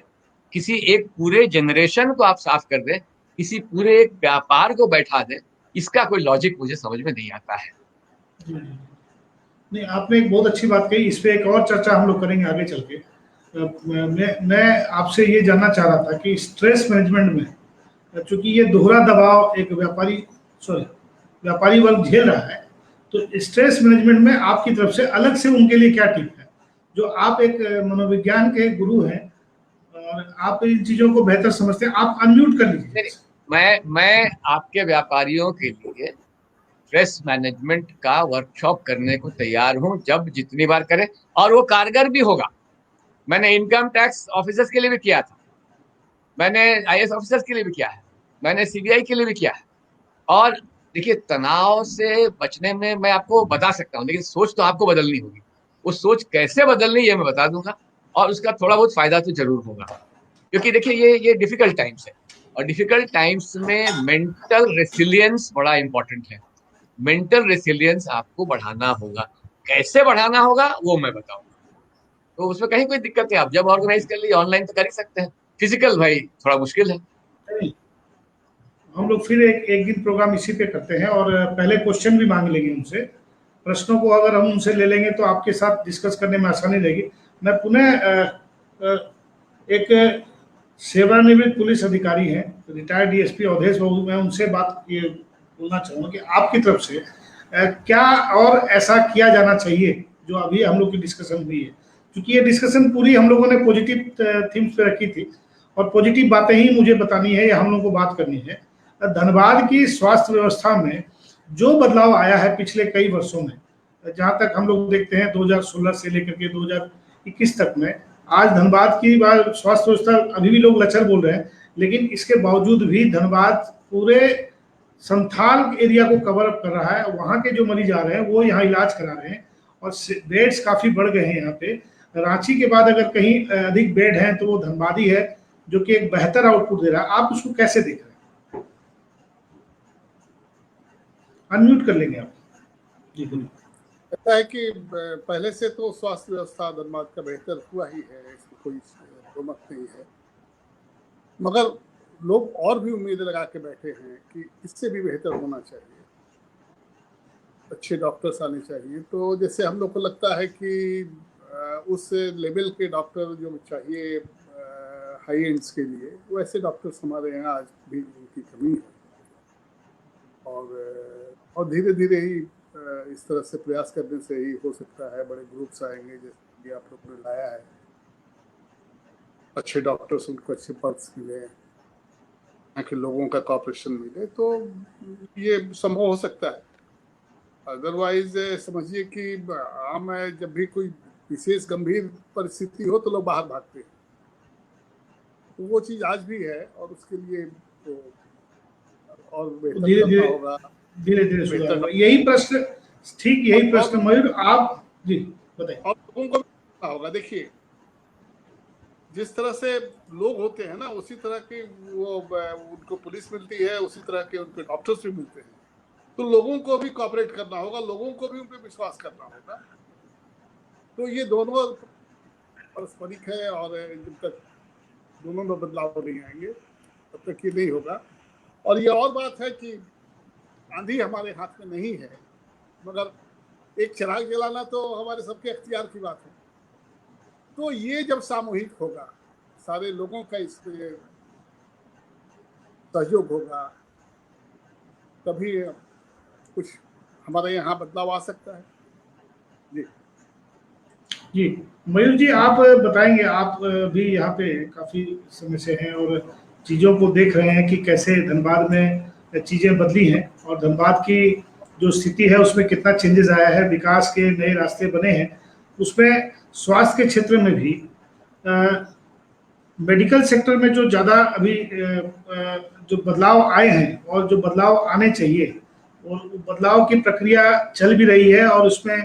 किसी एक पूरे जनरेशन को आप साफ कर दें, किसी पूरे एक व्यापार को बैठा दें, इसका कोई लॉजिक मुझे समझ में नहीं आता है। नहीं, आपने एक बहुत अच्छी बात कही, इस पे एक और चर्चा हम लोग करेंगे आगे चल के। मैं आपसे ये जानना चाह रहा था कि स्ट्रेस मैनेजमेंट में, चूंकि ये दोहरा दबाव एक व्यापारी वर्ग झेल रहा है, तो स्ट्रेस मैनेजमेंट में आपकी तरफ से अलग से उनके लिए क्या टिप है, जो आप एक मनोविज्ञान के गुरु हैं और आप इन चीजों को बेहतर समझते हैं। आप अनम्यूट कर लीजिए। मैं आपके व्यापारियों के लिए स्ट्रेस मैनेजमेंट का वर्कशॉप करने को तैयार हूं, जब जितनी बार करें, और वो कारगर भी होगा। मैंने इनकम टैक्स ऑफिसर्स के लिए भी किया था, मैंने आईएएस ऑफिसर्स के लिए भी किया है, मैंने सीबीआई के लिए भी किया है। और देखिए, तनाव से बचने में मैं आपको बता सकता हूँ, लेकिन सोच तो आपको बदलनी होगी। वो सोच कैसे बदलनी ये मैं बता दूंगा, और उसका थोड़ा बहुत फायदा तो जरूर होगा। क्योंकि देखिए, ये डिफिकल्ट टाइम्स है, और डिफिकल्ट टाइम्स में मेंटल रेसिलियंस बड़ा इंपॉर्टेंट है। मेंटल रेसिलियंस आपको बढ़ाना होगा। कैसे बढ़ाना होगा वो मैं बताऊंगा। तो उसमें कहीं कोई दिक्कत है, आप जब ऑर्गेनाइज कर लीजिए, ऑनलाइन तो कर ही सकते हैं, फिजिकल भाई थोड़ा मुश्किल है। हम लोग फिर एक दिन प्रोग्राम इसी पे करते हैं, और पहले क्वेश्चन भी मांग लेंगे उनसे। प्रश्नों को अगर हम उनसे ले लेंगे तो आपके साथ डिस्कस करने में आसानी रहेगी। मैं पुनः एक सेवानिवृत्त पुलिस अधिकारी हैं, रिटायर्ड डीएसपी अवधेश बाबू, मैं उनसे बात ये बोलना चाहूँगा कि आपकी तरफ से क्या और ऐसा किया जाना चाहिए जो अभी हम लोग की डिस्कशन हुई है, क्योंकि ये डिस्कशन पूरी हम लोगों ने पॉजिटिव थीम्स पे रखी थी, और पॉजिटिव बातें ही मुझे बतानी है या हम लोग को बात करनी है। धनबाद की स्वास्थ्य व्यवस्था में जो बदलाव आया है पिछले कई वर्षों में, जहाँ तक हम लोग देखते हैं 2016 से लेकर के 2021 तक में, आज धनबाद की स्वास्थ्य व्यवस्था, अभी भी लोग लचर बोल रहे हैं, लेकिन इसके बावजूद भी धनबाद पूरे संथाल एरिया को कवर अप कर रहा है। वहाँ के जो मरीज आ रहे हैं वो यहाँ इलाज करा रहे हैं, और बेड्स काफ़ी बढ़ गए हैं यहाँ पे। रांची के बाद अगर कहीं अधिक बेड हैं तो वो धनबाद ही है, जो कि एक बेहतर आउटपुट दे रहा है। आप उसको कैसे देख रहे हैं? अनम्यूट कर लेंगे आप जी। बोलिए। लगता है कि पहले से तो स्वास्थ्य व्यवस्था धनबाद का बेहतर हुआ ही है, इसमें कोई दोमत नहीं है, मगर लोग और भी उम्मीदें लगा के बैठे हैं कि इससे भी बेहतर होना चाहिए, अच्छे डॉक्टर्स आने चाहिए। तो जैसे हम लोग को लगता है कि उस लेवल के डॉक्टर जो चाहिए हाई एंड्स के लिए, वैसे डॉक्टर्स हमारे यहाँ आज भी उनकी कमी है, और धीरे धीरे ही इस तरह से प्रयास करने से ही हो सकता है बड़े ग्रुप्स आएंगे, जैसे कि आप लोगों ने लाया है, अच्छे डॉक्टर्स, उनको अच्छे पद मिले, यहाँ के लोगों का कॉपरेशन मिले, तो ये संभव हो सकता है। अदरवाइज समझिए कि आम जब भी कोई विशेष गंभीर परिस्थिति हो तो लोग बाहर भागते हैं, तो वो चीज़ आज भी है, और उसके लिए तो और धीरे धीरे यही प्रश्न, ठीक यही प्रश्न मयूर आप जी बताइए। और लोगों को भी होगा, देखिए जिस तरह से लोग होते हैं ना, उसी तरह की वो उनको पुलिस मिलती है, उसी तरह के उनको डॉक्टर्स भी मिलते हैं, तो लोगों को भी कॉपरेट करना होगा, लोगों को भी उन पर विश्वास करना होगा। तो ये दोनों पारस्परिक है, और जब तक दोनों में बदलाव नहीं आएंगे तब तक ये नहीं होगा। और ये और बात है कि आंधी हमारे हाथ में नहीं है, मगर एक चिराग जलाना तो हमारे सबके अख्तियार की बात है। तो ये जब सामूहिक होगा, सारे लोगों का इसमें सहयोग होगा, तभी कुछ हमारे यहाँ बदलाव आ सकता है। जी जी मयूर जी, आप बताएंगे, आप भी यहाँ पे काफी समय से हैं और चीजों को देख रहे हैं कि कैसे धनबाद में चीजें बदली हैं और धनबाद की जो स्थिति है उसमें कितना चेंजेस आया है, विकास के नए रास्ते बने हैं। उसमें स्वास्थ्य के क्षेत्र में भी मेडिकल सेक्टर में जो ज़्यादा अभी जो बदलाव आए हैं और जो बदलाव आने चाहिए, और बदलाव की प्रक्रिया चल भी रही है और उसमें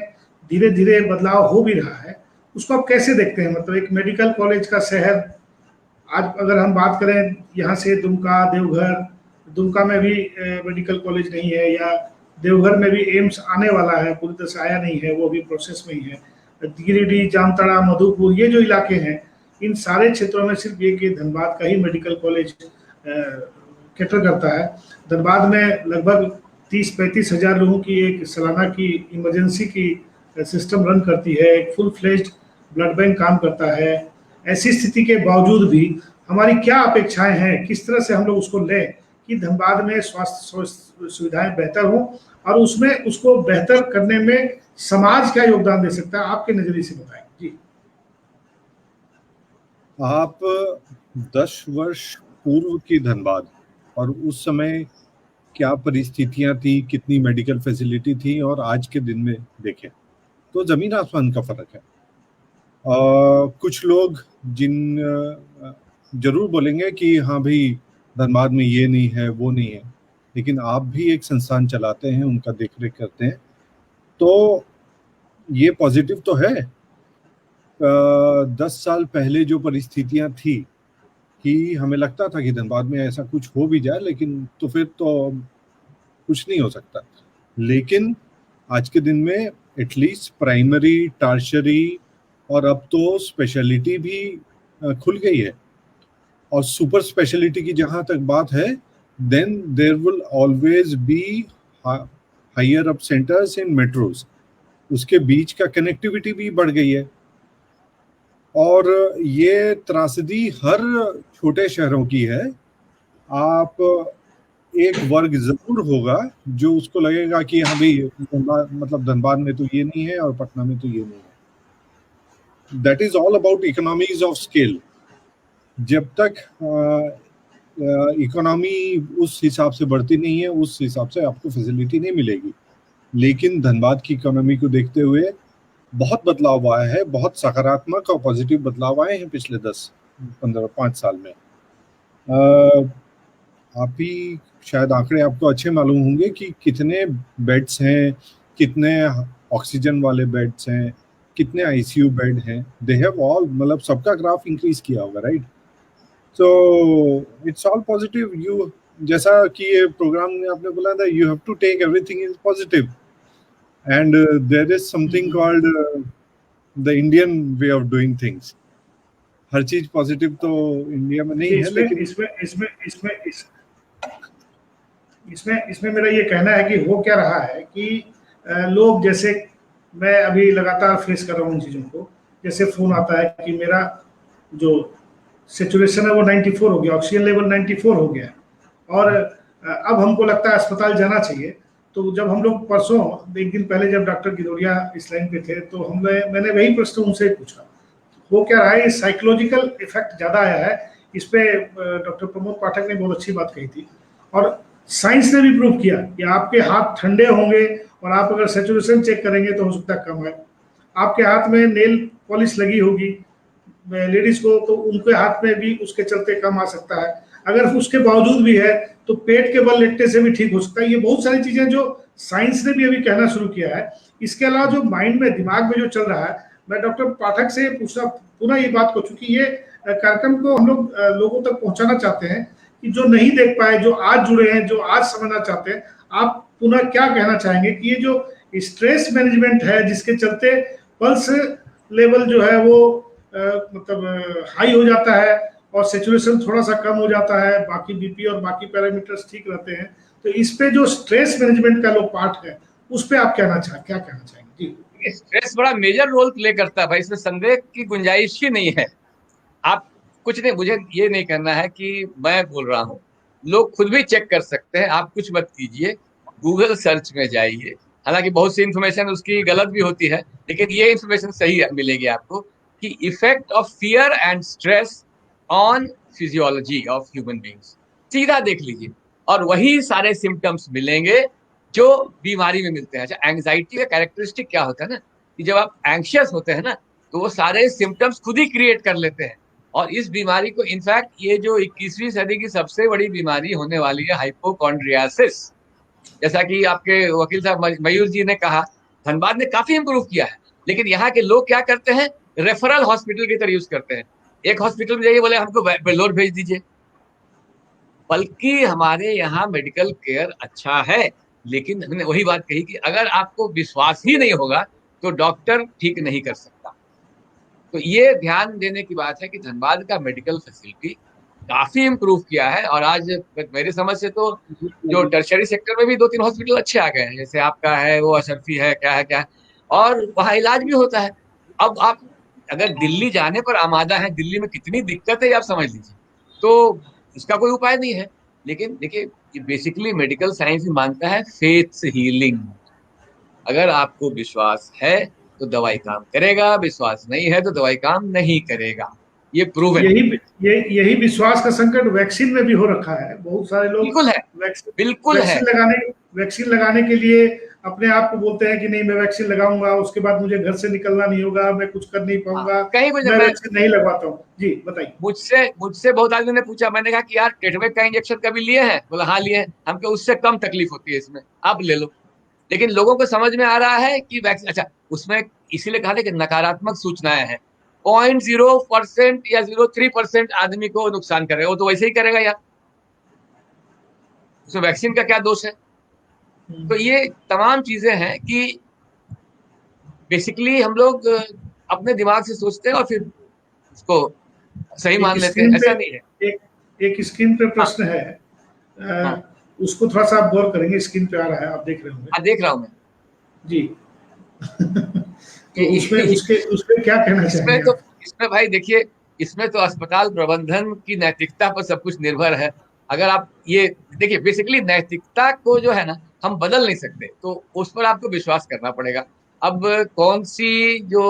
धीरे धीरे बदलाव हो भी रहा है, उसको आप कैसे देखते हैं? मतलब एक मेडिकल कॉलेज का शहर, आज अगर हम बात करें यहाँ से दुमका, देवघर, दुमका में भी मेडिकल कॉलेज नहीं है, या देवघर में भी एम्स आने वाला है, पूरी तरह से आया नहीं है, वो भी प्रोसेस में ही है। गिरिडीह, जामताड़ा, मधुपुर, ये जो इलाके हैं, इन सारे क्षेत्रों में सिर्फ ये कि धनबाद का ही मेडिकल कॉलेज कैटर करता है। धनबाद में लगभग 30-35 हज़ार लोगों की एक सालाना की इमरजेंसी की सिस्टम रन करती है, एक फुल फ्लेज्ड ब्लड बैंक काम करता है। ऐसी स्थिति के बावजूद भी हमारी क्या अपेक्षाएं हैं, किस तरह से हम लोग उसको लें कि धनबाद में स्वास्थ्य सुविधाएं बेहतर हों, और उसमें उसको बेहतर करने में समाज क्या योगदान दे सकता है, आपके नजरिए से बताएं जी। आप 10 वर्ष पूर्व की धनबाद और उस समय क्या परिस्थितियां थी, कितनी मेडिकल फैसिलिटी थी, और आज के दिन में देखें तो जमीन आसमान का फर्क है। कुछ लोग जरूर बोलेंगे कि हाँ भाई धनबाद में ये नहीं है, वो नहीं है, लेकिन आप भी एक संस्थान चलाते हैं, उनका देखरेख करते हैं, तो ये पॉजिटिव तो है। 10 साल पहले जो परिस्थितियां थी कि हमें लगता था कि धनबाद में ऐसा कुछ हो भी जाए, लेकिन तो फिर तो कुछ नहीं हो सकता। लेकिन आज के दिन में एटलीस्ट प्राइमरी, टर्शियरी और अब तो स्पेशलिटी भी खुल गई है। और सुपर स्पेशलिटी की जहां तक बात है, then there will always be higher up centres in metros. उसके बीच का कनेक्टिविटी भी बढ़ गई है। और ये त्रासदी हर छोटे शहरों की है। आप एक वर्ग जरूर होगा जो उसको लगेगा कि हाँ भाई मतलब धनबाद में तो ये नहीं है और पटना में तो ये नहीं है। That is all about economies of scale. जब तक इकोनॉमी उस हिसाब से बढ़ती नहीं है, उस हिसाब से आपको फैसिलिटी नहीं मिलेगी। लेकिन धनबाद की इकोनॉमी को देखते हुए बहुत बदलाव आया है, बहुत सकारात्मक और पॉजिटिव बदलाव आए हैं पिछले 10-15-5 साल में। आप ही शायद आंकड़े आपको अच्छे मालूम होंगे कि कितने बेड्स हैं, कितने ऑक्सीजन वाले बेड्स हैं, कितने आईसीयू बेड हैं। दे हैव ऑल, मतलब सबका ग्राफ इंक्रीज किया होगा, right? So it's all positive. You जैसा कि ये प्रोग्राम में आपने बोला था, you have to take everything is positive, and there is something called the Indian way of doing things. हर चीज पॉजिटिव तो इंडिया में नहीं है, लेकिन इसमें मेरा ये कहना है कि हो क्या रहा है कि लोग, जैसे मैं अभी लगातार फेस कर रहा हूँ उन चीज़ों को, जैसे फोन आता है कि मेरा जो सिचुएशन है वो 94 हो गया, ऑक्सीजन लेवल 94 हो गया, और अब हमको लगता है अस्पताल जाना चाहिए। तो जब हम लोग परसों, एक दिन पहले जब डॉक्टर गिदोरिया इस लाइन पे थे, तो मैंने वही प्रश्न उनसे पूछा, वो क्या रहा है, ये साइकोलॉजिकल इफेक्ट ज़्यादा आया है इस पे। डॉक्टर प्रमोद पाठक ने बहुत अच्छी बात कही थी, और साइंस ने भी प्रूव किया कि आपके हाथ ठंडे होंगे और आप अगर सैचुरेशन चेक करेंगे तो हो सकता है कम है। आपके हाथ में नेल पॉलिश लगी होगी लेडीज को, तो उनके हाथ में भी उसके चलते कम आ सकता है। अगर उसके बावजूद भी है तो पेट के बल लेटने से भी ठीक हो सकता है। ये बहुत सारी चीजें जो साइंस ने भी अभी कहना शुरू किया है। इसके अलावा जो माइंड में, दिमाग में जो चल रहा है, मैं डॉक्टर पाठक से पूछना पुनः ये बात को, चूंकि ये कार्यक्रम को हम लोग लोगों तक पहुंचाना चाहते हैं कि जो नहीं देख पाए, जो आज जुड़े हैं, जो आज समझना चाहते हैं, आप पुनः क्या कहना चाहेंगे कि ये जो स्ट्रेस मैनेजमेंट है, जिसके चलते पल्स लेवल जो है वो मतलब हाई हो जाता है और सैचुरेशन थोड़ा सा कम हो जाता है, बाकी बीपी और बाकी पैरामीटर्स ठीक रहते हैं, तो इस पे जो स्ट्रेस मैनेजमेंट का लोग पार्ट है, उस पे आप क्या कहना चाहेंगे स्ट्रेस बड़ा मेजर रोल प्ले करता है भाई, इसमें संदेह की गुंजाइश ही नहीं है। आप कुछ नहीं, मुझे ये नहीं करना है कि मैं बोल रहा हूँ, लोग खुद भी चेक कर सकते हैं। आप कुछ मत कीजिए, गूगल सर्च में जाइए, हालांकि बहुत सी इंफॉर्मेशन उसकी गलत भी होती है, लेकिन ये इंफॉर्मेशन सही मिलेगी आपको कि effect of fear and stress on physiology of human beings, सीधा देख लीजिए और वही सारे सिम्टम्स मिलेंगे जो बीमारी में मिलते हैं। अच्छा, एंग्जाइटी का कैरेक्टरिस्टिक क्या होता है ना, कि जब आप एंग्शियस होते हैं ना तो वो सारे सिम्टम्स खुद ही क्रिएट कर लेते हैं। और इस बीमारी को, इनफैक्ट ये जो 21वीं सदी की सबसे बड़ी बीमारी होने वाली है हाइपोकॉन्ड्रियासिस, जैसा कि आपके वकील साहब मयूर जी ने कहा, धनबाद ने काफी इंप्रूव किया है, लेकिन यहाँ के लोग क्या करते हैं, रेफरल हॉस्पिटल की तरह यूज करते हैं। एक हॉस्पिटल में जाइए, बोले हमको बेलोर भेज दीजिए। बल्कि हमारे यहाँ मेडिकल केयर अच्छा है, लेकिन हमने वही बात कही कि अगर आपको विश्वास ही नहीं होगा तो डॉक्टर ठीक नहीं कर सकता। तो ये ध्यान देने की बात है कि धनबाद का मेडिकल फैसिलिटी काफी इंप्रूव किया है, और आज मेरी समझ से तो जो टर्शरी सेक्टर में भी 2-3 हॉस्पिटल अच्छे आ गए हैं, जैसे आपका है वो अशरफी है, क्या है क्या है, और वहाँ इलाज भी होता है। अब आप अगर दिल्ली जाने पर आमादा है, दिल्ली में कितनी दिक्कत है आप समझ लीजिए, तो इसका कोई उपाय नहीं है। लेकिन देखिए, बेसिकली मेडिकल साइंस भी मानता है फेथ हीलिंग। अगर आपको विश्वास है तो दवाई काम करेगा, विश्वास नहीं है तो दवाई काम नहीं करेगा, ये प्रूवन। यही विश्वास का संकट वैक्सीन में भी हो रखा है। बहुत सारे लोग बिल्कुल है, बिल्कुल है। वैक्सीन लगाने के लिए अपने आप को बोलते हैं कि नहीं मैं वैक्सीन लगाऊंगा, उसके बाद मुझे घर से निकलना नहीं होगा, मैं कुछ कर नहीं पाऊंगा, मैं वैक्सीन नहीं लगवाता हूँ। जी बताइए। मुझसे बहुत आदमी ने पूछा, मैंने कहा कि यार टेटवेक का इंजेक्शन कभी लिए हैं? बोला हाँ लिए हैं। हमको उससे कम तकलीफ होती है इसमें, आप ले लो। लेकिन लोगों को समझ में आ रहा है कि वैक्सीन, अच्छा उसमें इसीलिए कहा कि नकारात्मक सूचनाएं हैं। 0.0% या 0.3% आदमी को नुकसान करेगा, वो तो वैसे ही करेगा यार, उसमें वैक्सीन का क्या दोष है? तो ये तमाम चीजें हैं कि बेसिकली हम लोग अपने दिमाग से सोचते हैं और फिर उसको सही मान लेते हैं, ऐसा नहीं है। एक स्क्रीन पे प्रश्न है, हाँ। उसको थोड़ा सा आप गौर करेंगे, स्क्रीन पे आ रहा है, आप देख रहे होंगे। देख रहा हूं मैं जी। तो उसमें क्या कहना चाहेंगे? इसमें भाई देखिए, इसमें तो अस्पताल प्रबंधन की नैतिकता पर सब कुछ निर्भर है। अगर आप ये देखिए, बेसिकली नैतिकता को जो है ना हम बदल नहीं सकते, तो उस पर आपको विश्वास करना पड़ेगा। अब कौन सी जो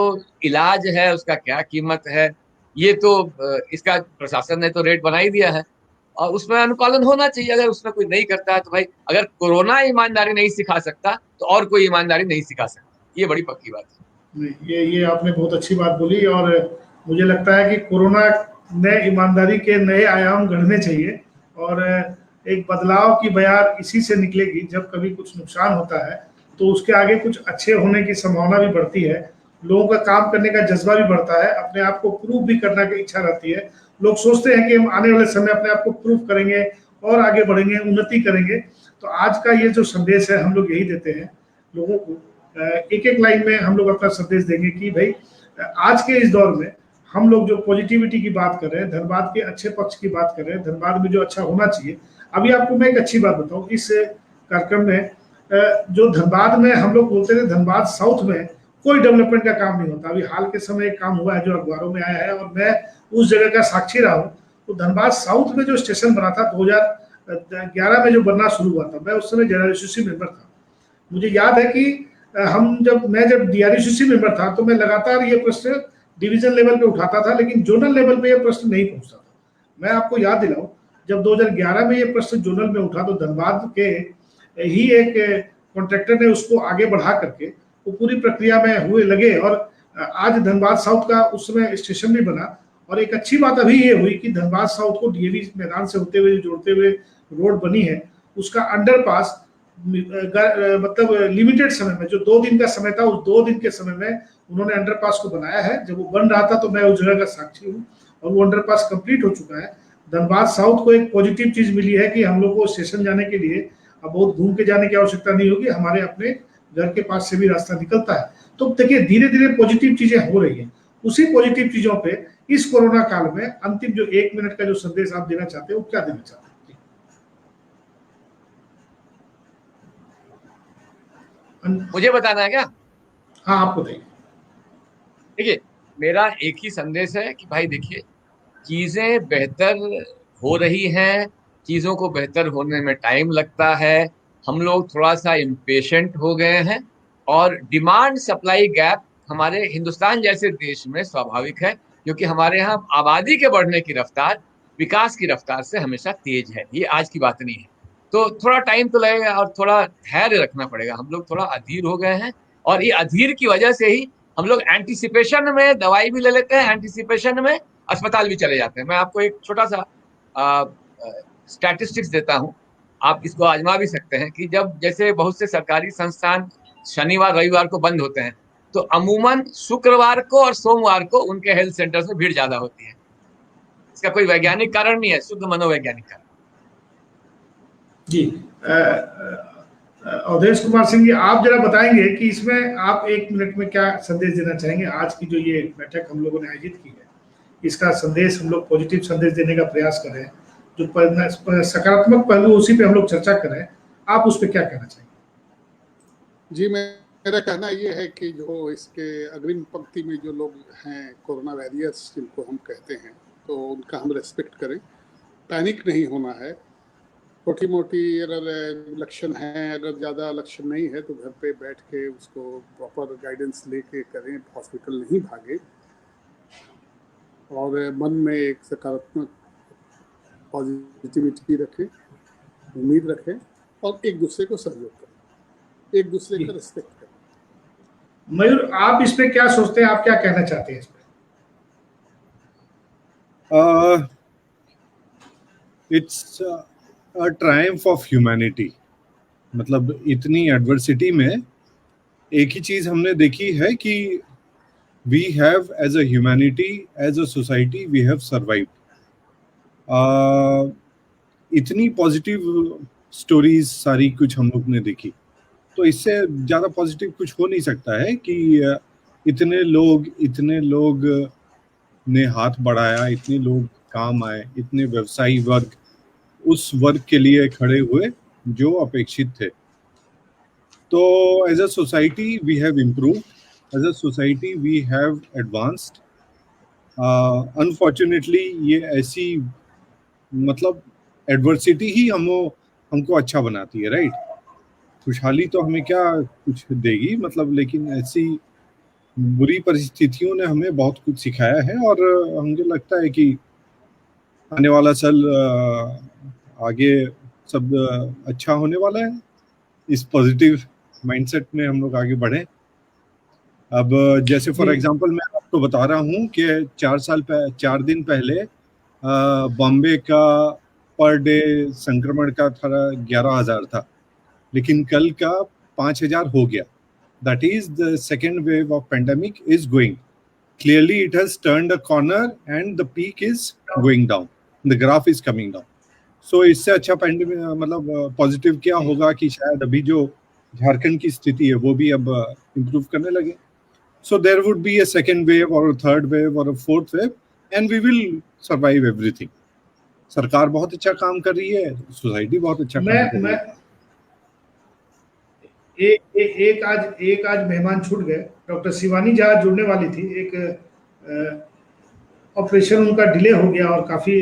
इलाज है उसका क्या कीमत है, ये तो इसका प्रशासन ने तो रेट बना ही दिया है और उसमें अनुपालन होना चाहिए। अगर उसमें कोई नहीं करता है तो भाई, अगर कोरोना ईमानदारी नहीं सिखा सकता तो और कोई ईमानदारी नहीं सिखा सकता, ये बड़ी पक्की बात है। ये आपने बहुत अच्छी बात बोली, और मुझे लगता है कि कोरोना ने ईमानदारी के नए आयाम गढ़ने चाहिए, और एक बदलाव की बयार इसी से निकलेगी। जब कभी कुछ नुकसान होता है तो उसके आगे कुछ अच्छे होने की संभावना भी बढ़ती है, लोगों का काम करने का जज्बा भी बढ़ता है, अपने आप को प्रूव भी करने की इच्छा रहती है। लोग सोचते हैं कि हम आने वाले समय अपने आप को प्रूव करेंगे और आगे बढ़ेंगे, उन्नति करेंगे। तो आज का ये जो संदेश है हम लोग यही देते हैं लोगों को। एक एक लाइन में हम लोग अपना संदेश देंगे कि भाई आज के इस दौर में हम लोग जो पॉजिटिविटी की बात कर रहे हैं, धनबाद के अच्छे पक्ष की बात कर रहे हैं, धनबाद में जो अच्छा होना चाहिए। अभी आपको मैं एक अच्छी बात बताऊं, इस कार्यक्रम में जो धनबाद में हम लोग बोलते थे धनबाद साउथ में कोई डेवलपमेंट का काम नहीं होता। अभी हाल के समय एक काम हुआ है जो अखबारों में आया है और मैं उस जगह का साक्षी रहा हूँ। तो धनबाद साउथ में जो स्टेशन बना था 2011 में जो बनना शुरू हुआ था, मैं उस समय DRCC मेंबर था। मुझे याद है कि मैं जब DRCC मेंबर था तो मैं लगातार ये प्रश्न डिवीजन लेवल पे उठाता था, लेकिन जोनल लेवल पे ये प्रश्न नहीं पहुंचता था। मैं आपको याद दिलाऊं, जब 2011 में ये प्रश्न जोनल में उठा तो धनबाद के ही एक कॉन्ट्रैक्टर ने उसको आगे बढ़ा करके वो पूरी प्रक्रिया में हुए लगे, और आज धनबाद साउथ का उस समय स्टेशन भी बना। और एक अच्छी बात अभी ये हुई कि धनबाद साउथ को DAV मैदान से होते हुए जोड़ते हुए रोड बनी है, उसका अंडरपास मतलब लिमिटेड समय में, जो 2 दिन का समय था, उस 2 दिन के समय में उन्होंने अंडरपास को बनाया है। जब वो बन रहा था तो मैं उस जगह का साक्षी हूँ, और वो अंडरपास कंप्लीट हो चुका है। धनबाद साउथ को एक पॉजिटिव चीज मिली है कि हम लोग को स्टेशन जाने के लिए अब बहुत घूम के जाने की आवश्यकता नहीं होगी, हमारे अपने घर के पास से भी रास्ता निकलता है। तो देखिए धीरे धीरे पॉजिटिव चीजें हो रही हैं। उसी पॉजिटिव चीजों पे इस कोरोना काल में अंतिम जो 1 मिनट का जो संदेश आप देना चाहते हो, वो क्या देना चाहते हैं? मुझे बताना है क्या? हाँ, आप बताइए। देखिए, मेरा एक ही संदेश है कि भाई देखिए, चीजें बेहतर हो रही हैं, चीजों को बेहतर होने में टाइम लगता है। हम लोग थोड़ा सा इम्पेशेंट हो गए हैं, और डिमांड सप्लाई गैप हमारे हिंदुस्तान जैसे देश में स्वाभाविक है, क्योंकि हमारे यहाँ आबादी के बढ़ने की रफ्तार विकास की रफ्तार से हमेशा तेज है। ये आज की बात नहीं है। तो थोड़ा टाइम तो लगेगा और थोड़ा धैर्य रखना पड़ेगा। हम लोग थोड़ा अधीर हो गए हैं, और ये अधीर की वजह से ही हम लोग एंटीसिपेशन में दवाई भी ले लेते हैं, एंटीसिपेशन में अस्पताल भी चले जाते हैं। मैं आपको एक छोटा सा स्टैटिस्टिक्स देता हूं, आप इसको आजमा भी सकते हैं कि जब जैसे बहुत से सरकारी संस्थान शनिवार रविवार को बंद होते हैं, तो अमूमन शुक्रवार को और सोमवार को उनके हेल्थ सेंटर्स में भीड़ ज्यादा होती है। इसका कोई वैज्ञानिक कारण नहीं है, शुद्ध मनोवैज्ञानिक कारण। जी, अवधेश कुमार सिंह जी, आप जरा बताएंगे कि इसमें आप 1 मिनट में क्या संदेश देना चाहेंगे। आज की जो ये बैठक हम लोगों ने आयोजित की है, इसका संदेश हम लोग पॉजिटिव संदेश देने का प्रयास कर रहे हैं, जो सकारात्मक पहलू उसी पे हम लोग चर्चा कर रहे हैं, आप उस पर क्या कहना चाहेंगे? जी, मेरा कहना ये है कि जो इसके अग्रिम पंक्ति में जो लोग हैं, कोरोना वॉरियर्स जिनको हम कहते हैं, तो उनका हम रेस्पेक्ट करें, पैनिक नहीं होना है। छोटी मोटी अगर लक्षण हैं, अगर ज़्यादा लक्षण नहीं है तो घर पे बैठ के उसको प्रॉपर गाइडेंस लेके करें, हॉस्पिटल नहीं भागे, और मन में एक सकारात्मक पॉजिटिविटी रखें, उम्मीद रखें, और एक दूसरे को सहयोग करें, एक दूसरे का रिस्पेक्ट करें। मयूर, आप इस पे क्या सोचते हैं, आप क्या कहना चाहते हैं इस पे? It's a Triumph of humanity. मतलब इतनी एडवर्सिटी में एक ही चीज हमने देखी है कि we have as a humanity, as a society, we have survived. इतनी पॉजिटिव स्टोरीज सारी कुछ हम लोग ने देखी, तो इससे ज़्यादा पॉजिटिव कुछ हो नहीं सकता है कि इतने लोग ने हाथ बढ़ाया, इतने लोग काम आए, इतने व्यवसायी वर्ग उस वर्ग के लिए खड़े हुए जो अपेक्षित थे। तो as a society we have improved, as a society we have advanced. Unfortunately ये ऐसी मतलब एडवर्सिटी ही हमको अच्छा बनाती है, राइट? खुशहाली तो हमें क्या कुछ देगी, मतलब, लेकिन ऐसी बुरी परिस्थितियों ने हमें बहुत कुछ सिखाया है, और मुझे लगता है कि आने वाला साल आगे सब अच्छा होने वाला है। इस पॉजिटिव माइंडसेट में हम लोग आगे बढ़े। अब जैसे फॉर एग्जांपल मैं आपको बता रहा हूँ कि 4 दिन पहले बॉम्बे का पर डे संक्रमण का था 11,000 था, लेकिन कल का 5,000 हो गया। That is the second wave of pandemic is going. Clearly it has turned a corner and the peak is going down. The graph is coming down. So इससे अच्छा पैंडेमिक मतलब पॉजिटिव क्या होगा कि शायद अभी जो झारखंड की स्थिति है वो भी अब इम्प्रूव करने लगे। So there would be a second wave or a third wave or a fourth wave and we will survive everything. सरकार बहुत अच्छा काम कर रही है, सोसाइटी बहुत अच्छा काम कर रही है। एक आज मेहमान छूट गए। डॉक्टर शिवानी झा जुड़ने वाली थी, एक ऑपरेशन उनका डिले हो गया और काफी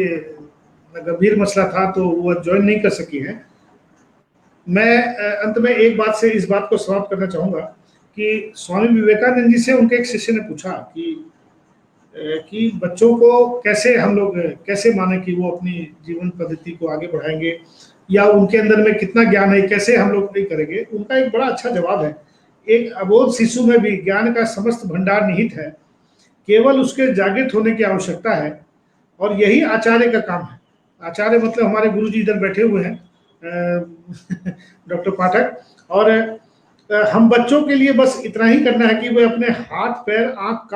गंभीर मसला था, तो वो ज्वाइन नहीं कर सकी हैं। मैं अंत में एक बात से इस बात को समाप्त करना चाहूंगा कि स्वामी विवेकानंद जी से उनके एक शिष्य ने पूछा कि बच्चों को कैसे हम लोग कैसे माने कि वो अपनी जीवन पद्धति को आगे बढ़ाएंगे, या उनके अंदर में कितना ज्ञान है, कैसे हम लोग नहीं करेंगे। उनका एक बड़ा अच्छा जवाब है, एक अबोध शिशु में भी ज्ञान का समस्त भंडार निहित है, केवल उसके जागृत होने की आवश्यकता है, और यही आचार्य का काम है। आचार्य मतलब हमारे गुरु जी इधर बैठे हुए हैं, डॉक्टर पाठक, और हम बच्चों के लिए बस इतना ही करना है कि वे अपने हाथ पैर आंख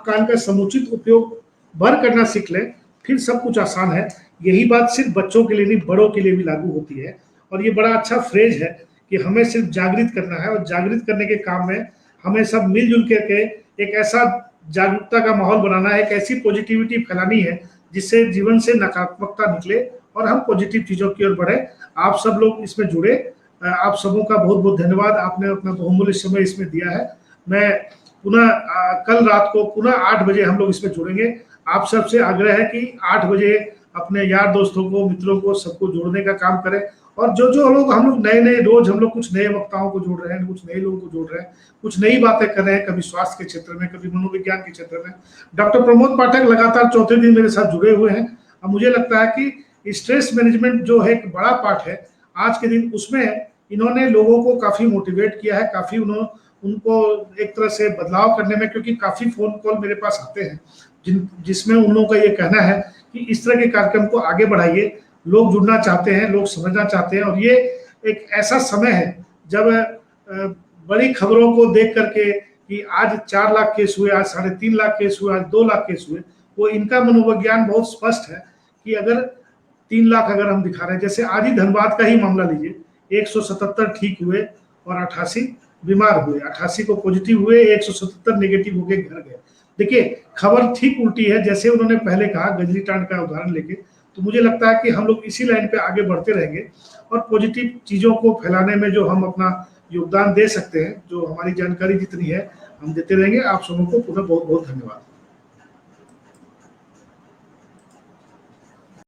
कान का समुचित उपयोग भर करना सीख लें, फिर सब कुछ आसान है। यही बात सिर्फ बच्चों के लिए नहीं, बड़ों के लिए भी लागू होती है। और ये बड़ा अच्छा फ्रेज है कि हमें सिर्फ जागृत करना है, और जागृत करने के काम में हमें सब मिलजुल के एक ऐसा जागरूकता का माहौल बनाना है, एक ऐसी पॉजिटिविटी फैलानी है जिससे जीवन से नकारात्मकता निकले और हम पॉजिटिव चीजों की ओर बढ़े। आप सब लोग इसमें जुड़े, आप सबों का बहुत बहुत धन्यवाद, आपने अपना बहुमूल्य समय इसमें दिया है। मैं पुनः कल रात को पुनः 8 बजे हम लोग इसमें जुड़ेंगे। आप सबसे आग्रह है कि 8 बजे अपने यार दोस्तों को, मित्रों को, सबको जोड़ने का काम करें। और जो जो लोग हम लोग नए रोज हम लोग कुछ नए वक्ताओं को जोड़ रहे हैं, कुछ नए लोगों को जोड़ रहे हैं, कुछ नई बातें कर रहे हैं, कभी स्वास्थ्य के क्षेत्र में, कभी मनोविज्ञान के क्षेत्र में। डॉक्टर प्रमोद पाठक लगातार चौथे दिन मेरे साथ जुड़े हुए हैं। अब मुझे लगता है कि स्ट्रेस मैनेजमेंट जो है एक बड़ा पार्ट है आज के दिन, उसमें इन्होंने लोगों को काफी मोटिवेट किया है, काफी उनको एक तरह से बदलाव करने में, क्योंकि काफी फोन कॉल मेरे पास आते हैं जिसमें उन लोगों का ये कहना है कि इस तरह के कार्यक्रम को आगे बढ़ाइए, लोग जुड़ना चाहते हैं, लोग समझना चाहते हैं। और ये एक ऐसा समय है जब बड़ी खबरों को देख करके कि आज 4 लाख केस हुए, आज 3.5 लाख केस हुए, आज 2 लाख केस हुए, वो इनका मनोविज्ञान बहुत स्पष्ट है कि अगर 3 लाख अगर हम दिखा रहे हैं, जैसे आज ही धनबाद का ही मामला लीजिए, 177 ठीक हुए और 88 बीमार हुए, 88 को पॉजिटिव हुए, 177 नेगेटिव होके घर गए। देखिए खबर ठीक उल्टी है, जैसे उन्होंने पहले कहा गजली टांड का उदाहरण लेके। तो मुझे लगता है कि हम लोग इसी लाइन पे आगे बढ़ते रहेंगे और पॉजिटिव चीजों को फैलाने में जो हम अपना योगदान दे सकते हैं, जो हमारी जानकारी जितनी है हम देते रहेंगे। आप सबों को पुनः बहुत बहुत धन्यवाद।